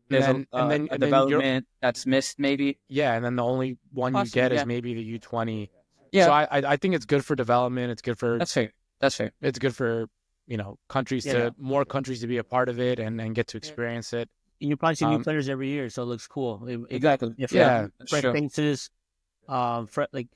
there's a development that's missed, maybe. Yeah, and then the only one you get is maybe the U20. Yeah. So I think it's good for development. It's good for That's fair. It's good for countries more countries to be a part of it and get to experience it. And you probably see new players every year, so it looks cool. Exactly. Fresh faces,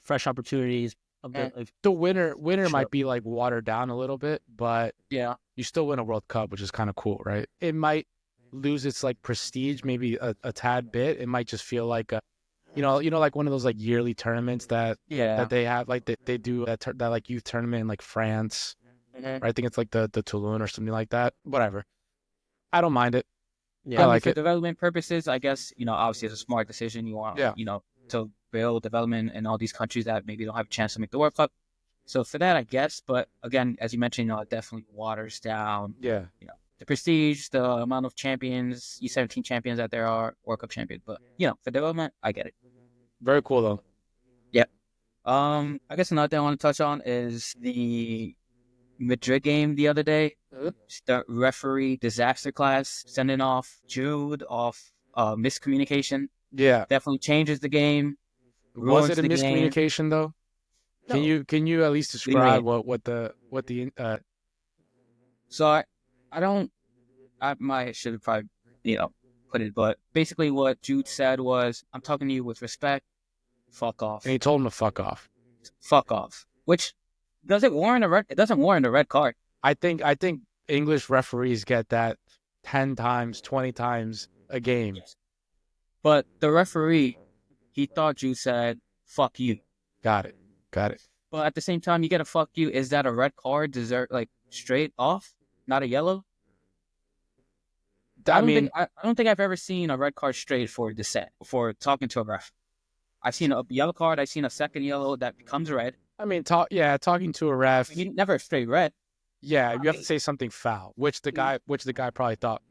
fresh opportunities. The winner might be like watered down a little bit, but you still win a World Cup, which is kind of cool, right? It might lose its like prestige maybe a tad bit. It might just feel like like one of those like yearly tournaments that they have, like they do that like youth tournament in like France. Mm-hmm. I think it's like the Toulon or something like that. Whatever, I don't mind it. Yeah, I like for development purposes, I guess obviously it's a smart decision. You want to build development in all these countries that maybe don't have a chance to make the World Cup. So for that, I guess. But again, as you mentioned, it definitely waters down. Yeah. The prestige, the amount of champions, U17 champions that there are, World Cup champions. But for development, I get it. Very cool though. Yep. I guess another thing I want to touch on is the Madrid game the other day. The referee disaster class sending off Jude off miscommunication. Yeah, definitely changes the game. Was it a miscommunication though? No. Can you at least describe what the So I might should probably put it, but basically what Jude said was, "I'm talking to you with respect. Fuck off." And he told him to fuck off. Fuck off. Which doesn't warrant a red. It doesn't warrant a red card. I think English referees get that 10 times, 20 times a game. Yes. But the referee, he thought Jude said, "Fuck you." Got it. But at the same time, you get a "fuck you." Is that a red card? Straight off, not a yellow? I don't think I've ever seen a red card straight for dissent, for talking to a ref. I've seen a yellow card. I've seen a second yellow that becomes red. I mean, talking to a ref. Never a straight red. Yeah, you have to say something foul, which the guy probably thought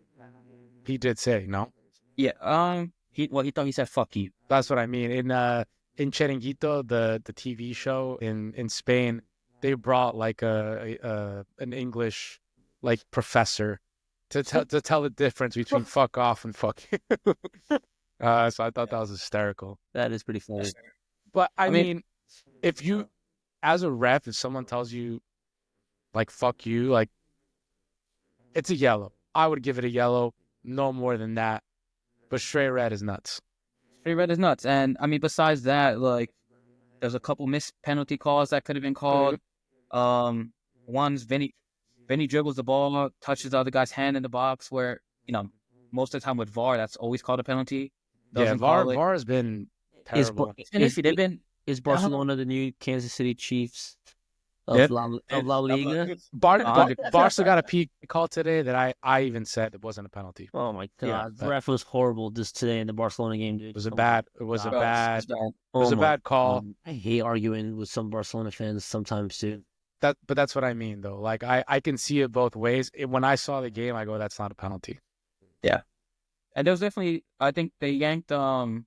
he did say. No. Yeah. He thought he said "fuck you." That's what I mean. In Chiringuito, the TV show in Spain, they brought like an English like professor to tell the difference between fuck off and fuck you. So I thought that was hysterical. That is pretty funny. But I mean, if you, as a ref, if someone tells you like fuck you, like it's a yellow. I would give it a yellow, no more than that. But straight red is nuts. Straight red is nuts. And I mean, besides that, like, there's a couple missed penalty calls that could have been called. Mm-hmm. One's Vinny dribbles the ball, touches the other guy's hand in the box, where most of the time with VAR, that's always called a penalty. VAR has been Terrible. And if they've been Is Barcelona the new Kansas City Chiefs Yep. of La Liga? Barca got a peak call today that I even said it wasn't a penalty. Oh my Yeah, God, the but- ref was horrible just today in the Barcelona game, dude. It was a Oh my bad God. it was a my bad call. God. I hate arguing with some Barcelona fans sometimes too. But that's what I mean though. Like I can see it both ways. When I saw the game, I go, that's not a penalty. And there was definitely, I think they yanked one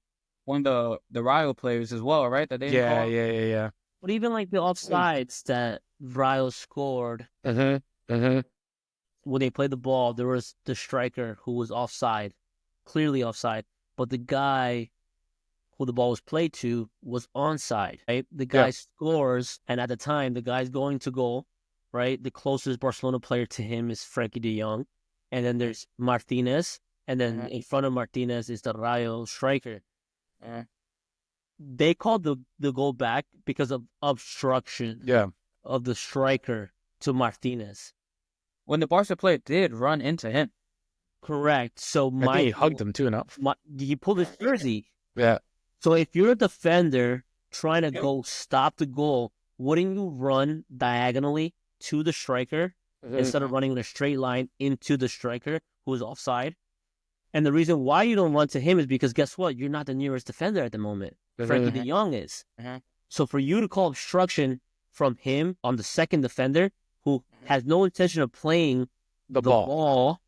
of the Rio players as well, right? That they didn't call? Yeah. But even like the offsides that Ryle scored Mm-hmm. when they played the ball, there was the striker who was offside, clearly offside, but the guy who the ball was played to was onside, right? The guy scores, and at the time, the guy's going to goal, right? The closest Barcelona player to him is Frankie de Jong, and then there's Martinez, and then in front of Martinez is the Rayo striker. They called the goal back because of obstruction of the striker to Martinez. When the Barca player did run into him. Correct. So I think he hugged him too, no? He pulled his jersey. Yeah. So if you're a defender trying to go stop the goal, wouldn't you run diagonally to the striker instead of running in a straight line into the striker who is offside? And the reason why you don't run to him is because guess what? You're not the nearest defender at the moment. Frankie de Jong is. So for you to call obstruction from him on the second defender who has no intention of playing the ball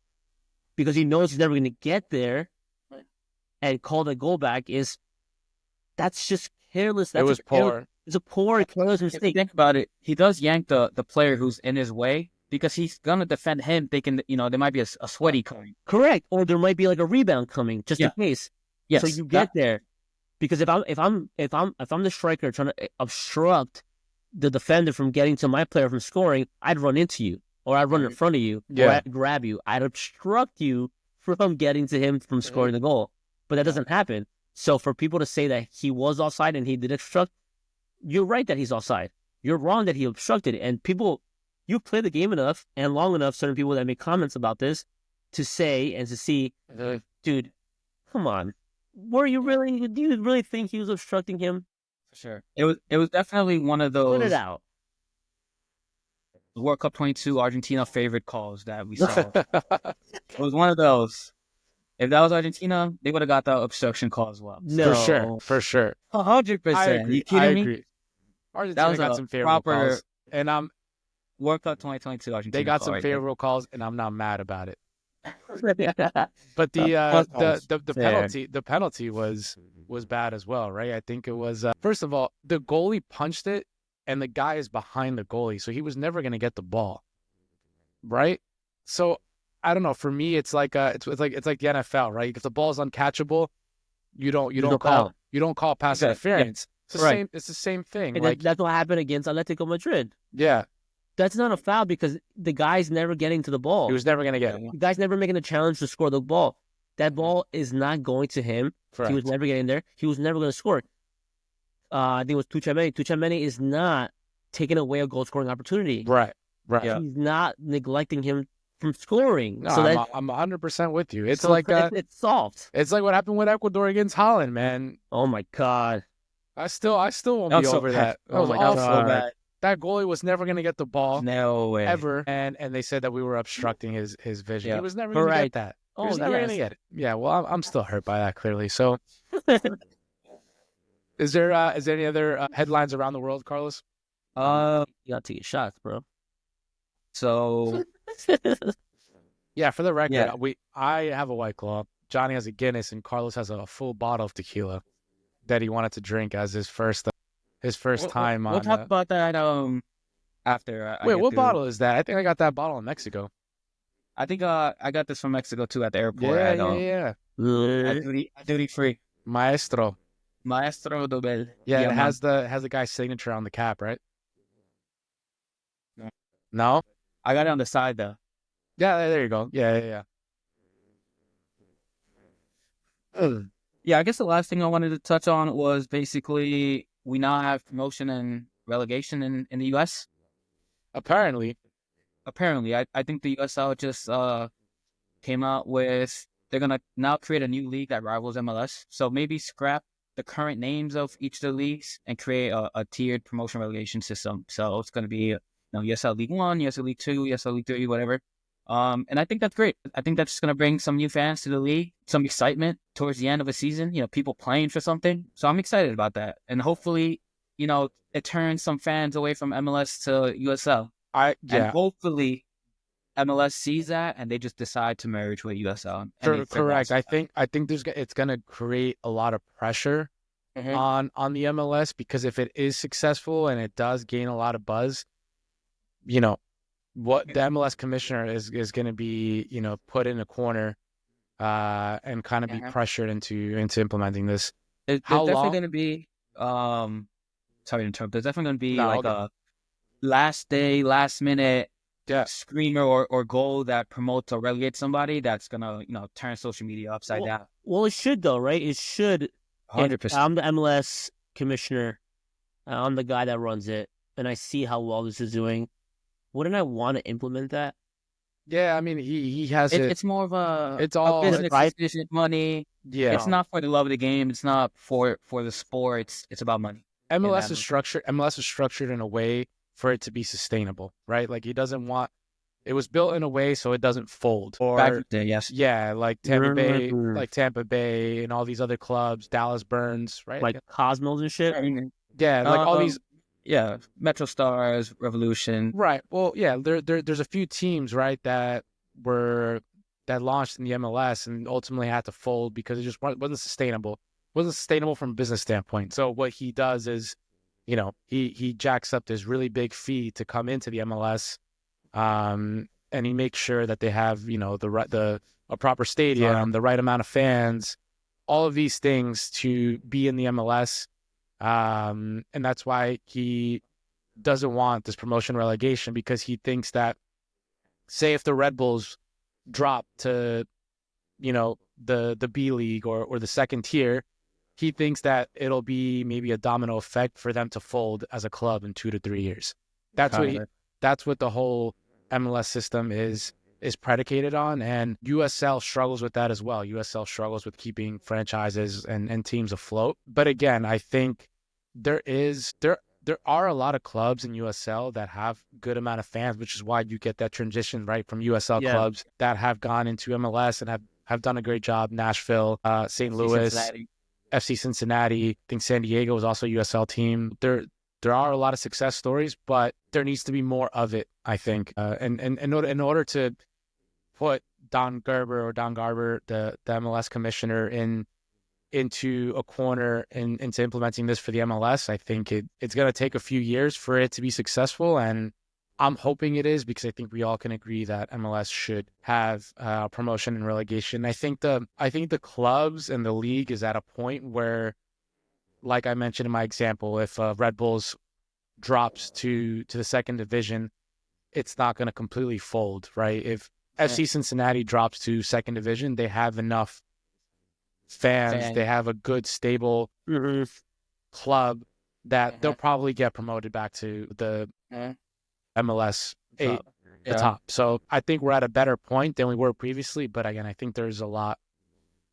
because he knows he's never going to get there and call the goal back that's just careless. It was poor. It's a poor, careless If you mistake. think about it, he does yank the player who's in his way because he's going to defend him thinking that, there might be a sweaty coming. Correct. Or there might be like a rebound coming just in case. Yes. So you get there. Because if I'm the striker trying to obstruct the defender from getting to my player from scoring, I'd run into you, or I'd run in front of you, or I'd grab you. I'd obstruct you from getting to him from scoring the goal. But that doesn't happen. So for people to say that he was offside and he did obstruct, you're right that he's offside. You're wrong that he obstructed. And people, you play the game enough and long enough, certain people that make comments about this, to say and to see, dude, come on. Do you really think he was obstructing him? For sure. It was definitely one of those Put it out. World Cup 22 Argentina favorite calls that we saw. It was one of those. If that was Argentina, they would have got the obstruction call as well. No. For sure. 100%. You kidding me? Agree. Argentina got some favorable calls, and World Cup 2022 Argentina. They got some favorable calls, and I'm not mad about it. But the penalty was bad as well, right? I think it was first of all, the goalie punched it, and the guy is behind the goalie, so he was never going to get the ball, right? So I don't know. For me, it's like it's like the NFL, right? If the ball's uncatchable, you don't call pass interference. Yeah. It's the same thing. And that's what happened against Atletico Madrid. Yeah. That's not a foul because the guy's never getting to the ball. He was never going to get it. The guy's never making a challenge to score the ball. That ball is not going to him. Correct. He was never getting there. He was never going to score. I think it was Tuchemeni. Tuchemeni is not taking away a goal-scoring opportunity. Right. Yeah. He's not neglecting him from scoring. No, so I'm 100% with you. It's it's soft. It's like what happened with Ecuador against Holland, man. Oh my God. I still won't be over that. That was my God, awful. so bad. That goalie was never going to get the ball. No way. Ever. And they said that we were obstructing his vision. Yeah. He was never going to get that. He was never going to get it. Yeah, well, I'm still hurt by that, clearly. So, is there any other headlines around the world, Carlos? You got to take shots, bro. So, yeah, for the record, I have a White Claw. Johnny has a Guinness, and Carlos has a full bottle of tequila that he wanted to drink as his first time on. We'll talk about that after. Wait, what bottle is that? I think I got that bottle in Mexico. I think I got this from Mexico too at the airport. Yeah. At duty free. Maestro Dobel. Yeah, it has the guy's signature on the cap, right? No? I got it on the side though. Yeah, there you go. Yeah. Yeah, I guess the last thing I wanted to touch on was basically we now have promotion and relegation in the U.S. Apparently, I think the USL just came out with they're gonna now create a new league that rivals MLS. So maybe scrap the current names of each of the leagues and create a tiered promotion relegation system. So it's going to be USL League 1, USL League 2, USL League 3, whatever. And I think that's great. I think that's going to bring some new fans to the league, some excitement towards the end of a season, people playing for something. So I'm excited about that. And hopefully, it turns some fans away from MLS to USL. And hopefully MLS sees that and they just decide to merge with USL. Correct. I think it's going to create a lot of pressure on the MLS, because if it is successful and it does gain a lot of buzz, what the MLS commissioner is going to be, put in a corner and kind of be pressured into implementing this. There's definitely going to be, sorry to interrupt, there's definitely going to be a last minute screamer or goal that promotes or relegates somebody that's going to, turn social media upside down. Well, it should though, right? It should. 100%. I'm the MLS commissioner. I'm the guy that runs it, and I see how well this is doing. Wouldn't I want to implement that? Yeah, I mean, he has it. It's more of it's all business, business money. Yeah, it's not for the love of the game. It's not for the sport. It's about money. MLS is structured in a way for it to be sustainable, right? Like he doesn't want. It was built in a way so it doesn't fold. Or yes, yeah, like Tampa Bay, and all these other clubs, Dallas Burns, right? Like Cosmos and shit. Yeah, like all these. Yeah, Metro Stars, Revolution. Right. Well, yeah, there's a few teams, right, that launched in the MLS and ultimately had to fold because it just wasn't sustainable. It wasn't sustainable from a business standpoint. So what he does is, he jacks up this really big fee to come into the MLS, and he makes sure that they have, a proper stadium, the right amount of fans, all of these things to be in the MLS. And that's why he doesn't want this promotion relegation, because he thinks that, say, if the Red Bulls drop to, the B League or the second tier, he thinks that it'll be maybe a domino effect for them to fold as a club in 2 to 3 years. That's what the whole MLS system is predicated on, and USL struggles with that as well. USL struggles with keeping franchises and teams afloat. But again, I think there are a lot of clubs in USL that have good amount of fans, which is why you get that transition, right, from USL clubs that have gone into MLS and have done a great job. Nashville, St. Louis, Cincinnati. FC Cincinnati. I think San Diego was also a USL team. There are a lot of success stories, but there needs to be more of it, I think. And in order to put Don Garber, the MLS commissioner, into a corner into implementing this for the MLS, I think it's going to take a few years for it to be successful. And I'm hoping it is, because I think we all can agree that MLS should have promotion and relegation. I think the clubs and the league is at a point where, like I mentioned in my example, if Red Bulls drops to the second division, it's not going to completely fold, right? If FC Cincinnati drops to second division, they have enough fans, they have a good, stable club that they'll probably get promoted back to the MLS 8, the top. So I think we're at a better point than we were previously. But again, I think there's a lot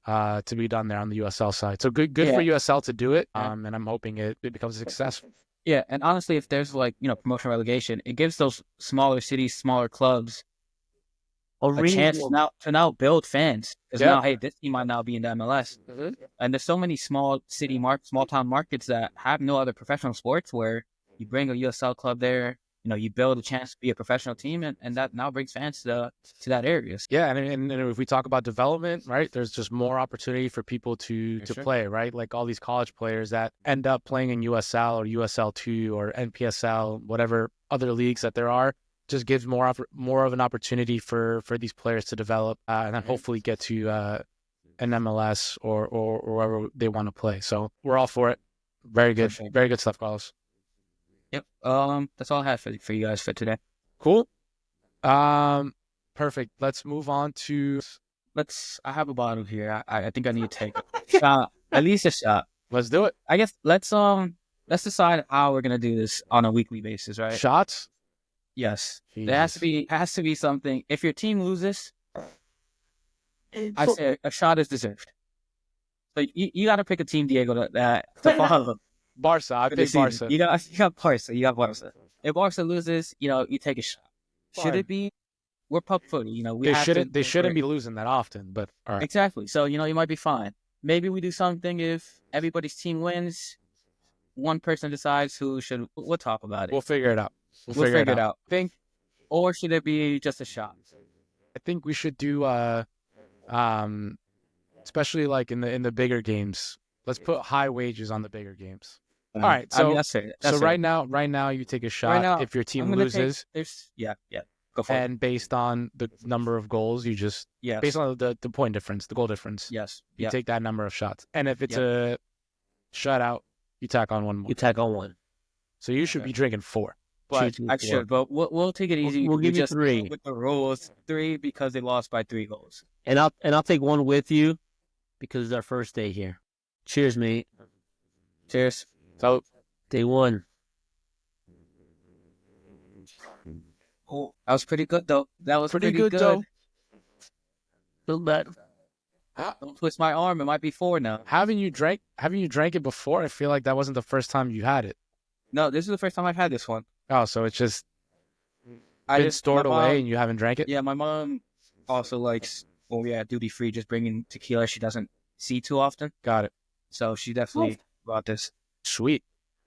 to be done there on the USL side. So good for USL to do it. And I'm hoping it becomes a success. Yeah, and honestly, if there's promotion relegation, it gives those smaller cities, smaller clubs a chance to now build fans. Because now, hey, this team might now be in the MLS. And there's so many small town markets that have no other professional sports, where you bring a USL club there, you build a chance to be a professional team, and that now brings fans to that area. Yeah, and if we talk about development, right, there's just more opportunity for people to play, right? Like all these college players that end up playing in USL or USL2 or NPSL, whatever other leagues that there are, just gives more of an opportunity for these players to develop and then hopefully get to an MLS or wherever they want to play. So we're all for it. Very good. Very good stuff, Carlos. Yep. That's all I have for you guys for today. Cool. Perfect. Let's move on to. I have a bottle here. I think I need to take a shot, at least a shot. Let's do it. I guess let's decide how we're gonna do this on a weekly basis, right? Shots. Yes. Jesus. There has to be something. If your team loses, I say a shot is deserved. But you got to pick a team, Diego, that to follow. Barca. I for pick this season. Barca. You got Barca. You got Barca. If Barca loses, you take a shot. Should Fine. it be? We're pup footy. We They have shouldn't. to. They shouldn't be losing that often. But all right. Exactly. So you might be fine. Maybe we do something if everybody's team wins. One person decides who should. We'll talk about it. We'll figure it out. We'll figure it out. Think. Or should it be just a shot? I think we should do. Especially like in the bigger games. Let's put high wages on the bigger games. All right. So I mean, that's fair. That's fair. right now, you take a shot now, if your team loses. Yeah. Go for it. And based on the number of goals, you just based on the point difference, the goal difference. Yes. You take that number of shots. And if it's a shutout, you tack on one more. You tack on one. So you should be drinking 4. But I should, but we'll take it easy. We'll give you 3 with the rules. 3 because they lost by 3 goals. And I'll take 1 with you because it's our first day here. Cheers, mate. Cheers. So Day 1. Oh, that was pretty good though. That was pretty good. though. Feel bad. Don't twist my arm. It might be 4 now. Haven't you drank it before? I feel like that wasn't the first time you had it. No, this is the first time I've had this one. Oh, so it's just been stored away and you haven't drank it? Yeah, my mom also likes when we're at duty free just bringing tequila she doesn't see too often. Got it. So she definitely brought this. Sweet.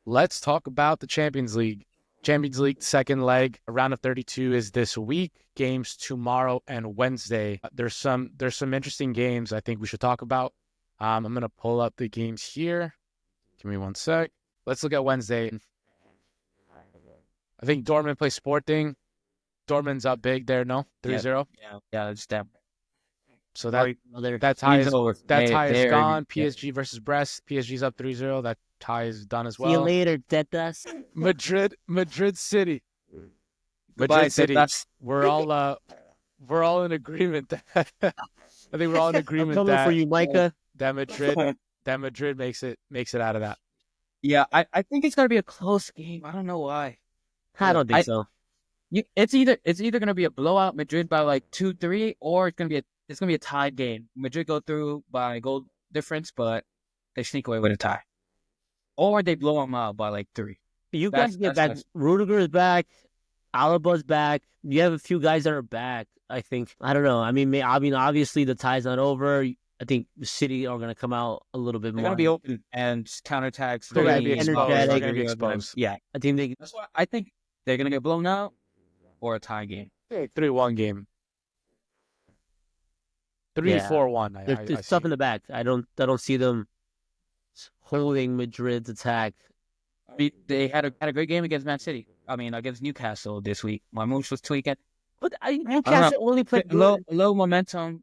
Let's talk about the Champions League. Champions League second leg, a round of 32 is this week. Games tomorrow and Wednesday. There's some interesting games I think we should talk about. I'm gonna pull up the games here. Give me one sec. Let's look at Wednesday. I think Dortmund plays Sporting. Dortmund's up big there, no? 3-0. Yeah, it's them. So that tie is gone. PSG versus Brest. PSG's up 3-0. That tie is done as well. See you later, Tetas. Madrid City. Goodbye, Madrid City. Tetas. We're all in agreement. I think we're all in agreement I'm coming for you, Micah. that Madrid makes it out of that. Yeah, I think it's gonna be a close game. I don't know why. I don't think so. It's either gonna be a blowout, Madrid by like 2-3, or it's gonna be a tied game. Madrid go through by goal difference, but they sneak away with a tie, or they blow them out by like 3. You guys get back. Rudiger is back. Alaba's back. You have a few guys that are back. I think. I don't know. I mean, obviously the tie's not over. I think the City are going to come out a little bit more. They're going to be open and counterattacks. They're going to be exposed. They're going to be exposed. Yeah, I think that's why I think they're going to get blown out or a tie game. 3-1 game. 3-4-1. They're tough in the back. I don't see them holding Madrid's attack. I mean, they had a great game against Man City. I mean, against Newcastle this week. My moves was tweaking. But Newcastle only played low momentum.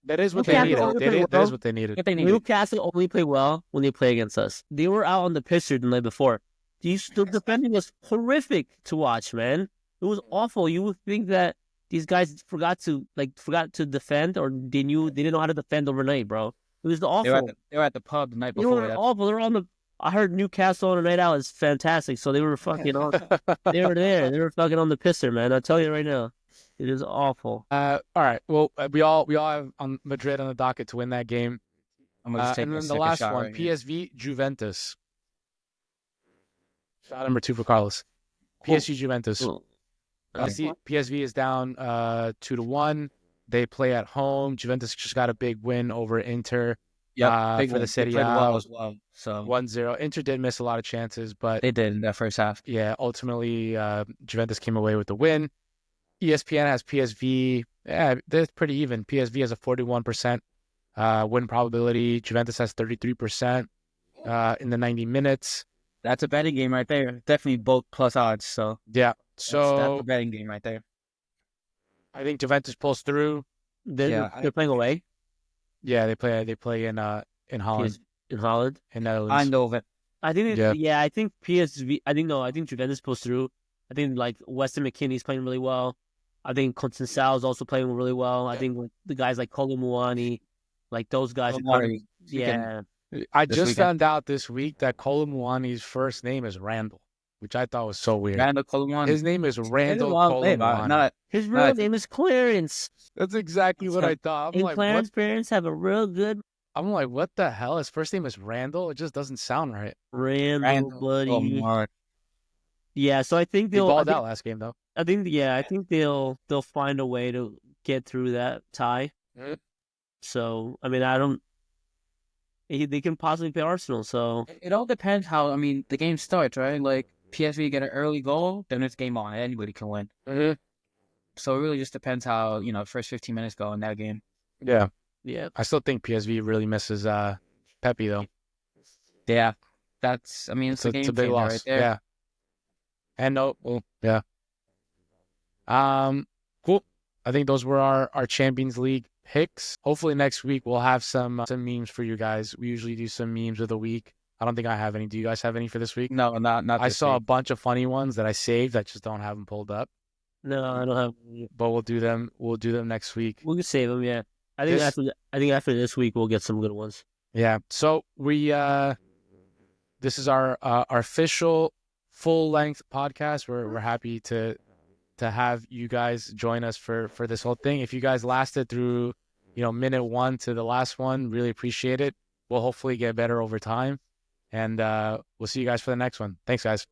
That is what they needed. That is what they needed. Newcastle only play well when they play against us. They were out on the pisser the night before. The defending was horrific to watch, man. It was awful. You would think that these guys forgot to defend, or they didn't know how to defend overnight, bro. It was awful. They were at the pub the night They before. were awful. They were on the. I heard Newcastle on the night out is fantastic, so they were fucking on. They were there. They were fucking on the pisser, man. I'll tell you right now, it is awful. All right. Well, we all have on Madrid on the docket to win that game. I'm gonna just take and then the last one, right PSV Juventus. Shot number 2 for Carlos. PSG Juventus. PSV is down 2-1. They play at home. Juventus just got a big win over Inter. Big for the City well as well. So 1-0. Inter did miss a lot of chances, but they did in that first half. Yeah, ultimately Juventus came away with the win. ESPN has PSV. Yeah, they're pretty even. PSV has a 41% win probability. Juventus has 33% in the 90 minutes. That's a betting game right there. Definitely both plus odds. So yeah, that's a betting game right there. I think Juventus pulls through. They're playing away. Yeah, they play in Holland. In Holland, in Netherlands. I know it. I think I think PSV. I think Juventus pulls through. I think like Weston McKennie's playing really well. I think Conceição is also playing really well. I think the guys like Kolomuani, like those guys. I just found out this week that Kolomuani's first name is Randall, which I thought was so weird. Randall Kolomuani. His name is Randall Kolomuani. His real name is Clarence. That's exactly what I thought. Clarence parents have a real good I'm like, what the hell? His first name is Randall. It just doesn't sound right. Randall, Oh, buddy. Mark. Yeah, so I think He balled out last game though. I think they'll find a way to get through that tie. Mhm. So I mean, I don't. They can possibly play Arsenal. So It all depends how, I mean, the game starts, right? Like, PSV get an early goal, then it's game on. Anybody can win. Mm-hmm. So it really just depends how, first 15 minutes go in that game. Yeah. yeah, I still think PSV really misses Pepe though. Yeah. That's, I mean, it's a game It's a big changer loss. right there. Yeah. And no, well, yeah. Cool. I think those were our Champions League picks. Hopefully next week we'll have some memes for you guys. We usually do some memes of the week. I don't think I have any. Do you guys have any for this week? No, not I this saw a week. bunch of funny ones that I saved. I just don't have them pulled up. no, I don't have. But we'll do them. We'll do them next week. We can save them. Yeah, I think after this week we'll get some good ones. Yeah. So we this is our official full length podcast. We're happy to have you guys join us for this whole thing. If you guys lasted through, minute 1 to the last one, really appreciate it. We'll hopefully get better over time. And we'll see you guys for the next one. Thanks, guys.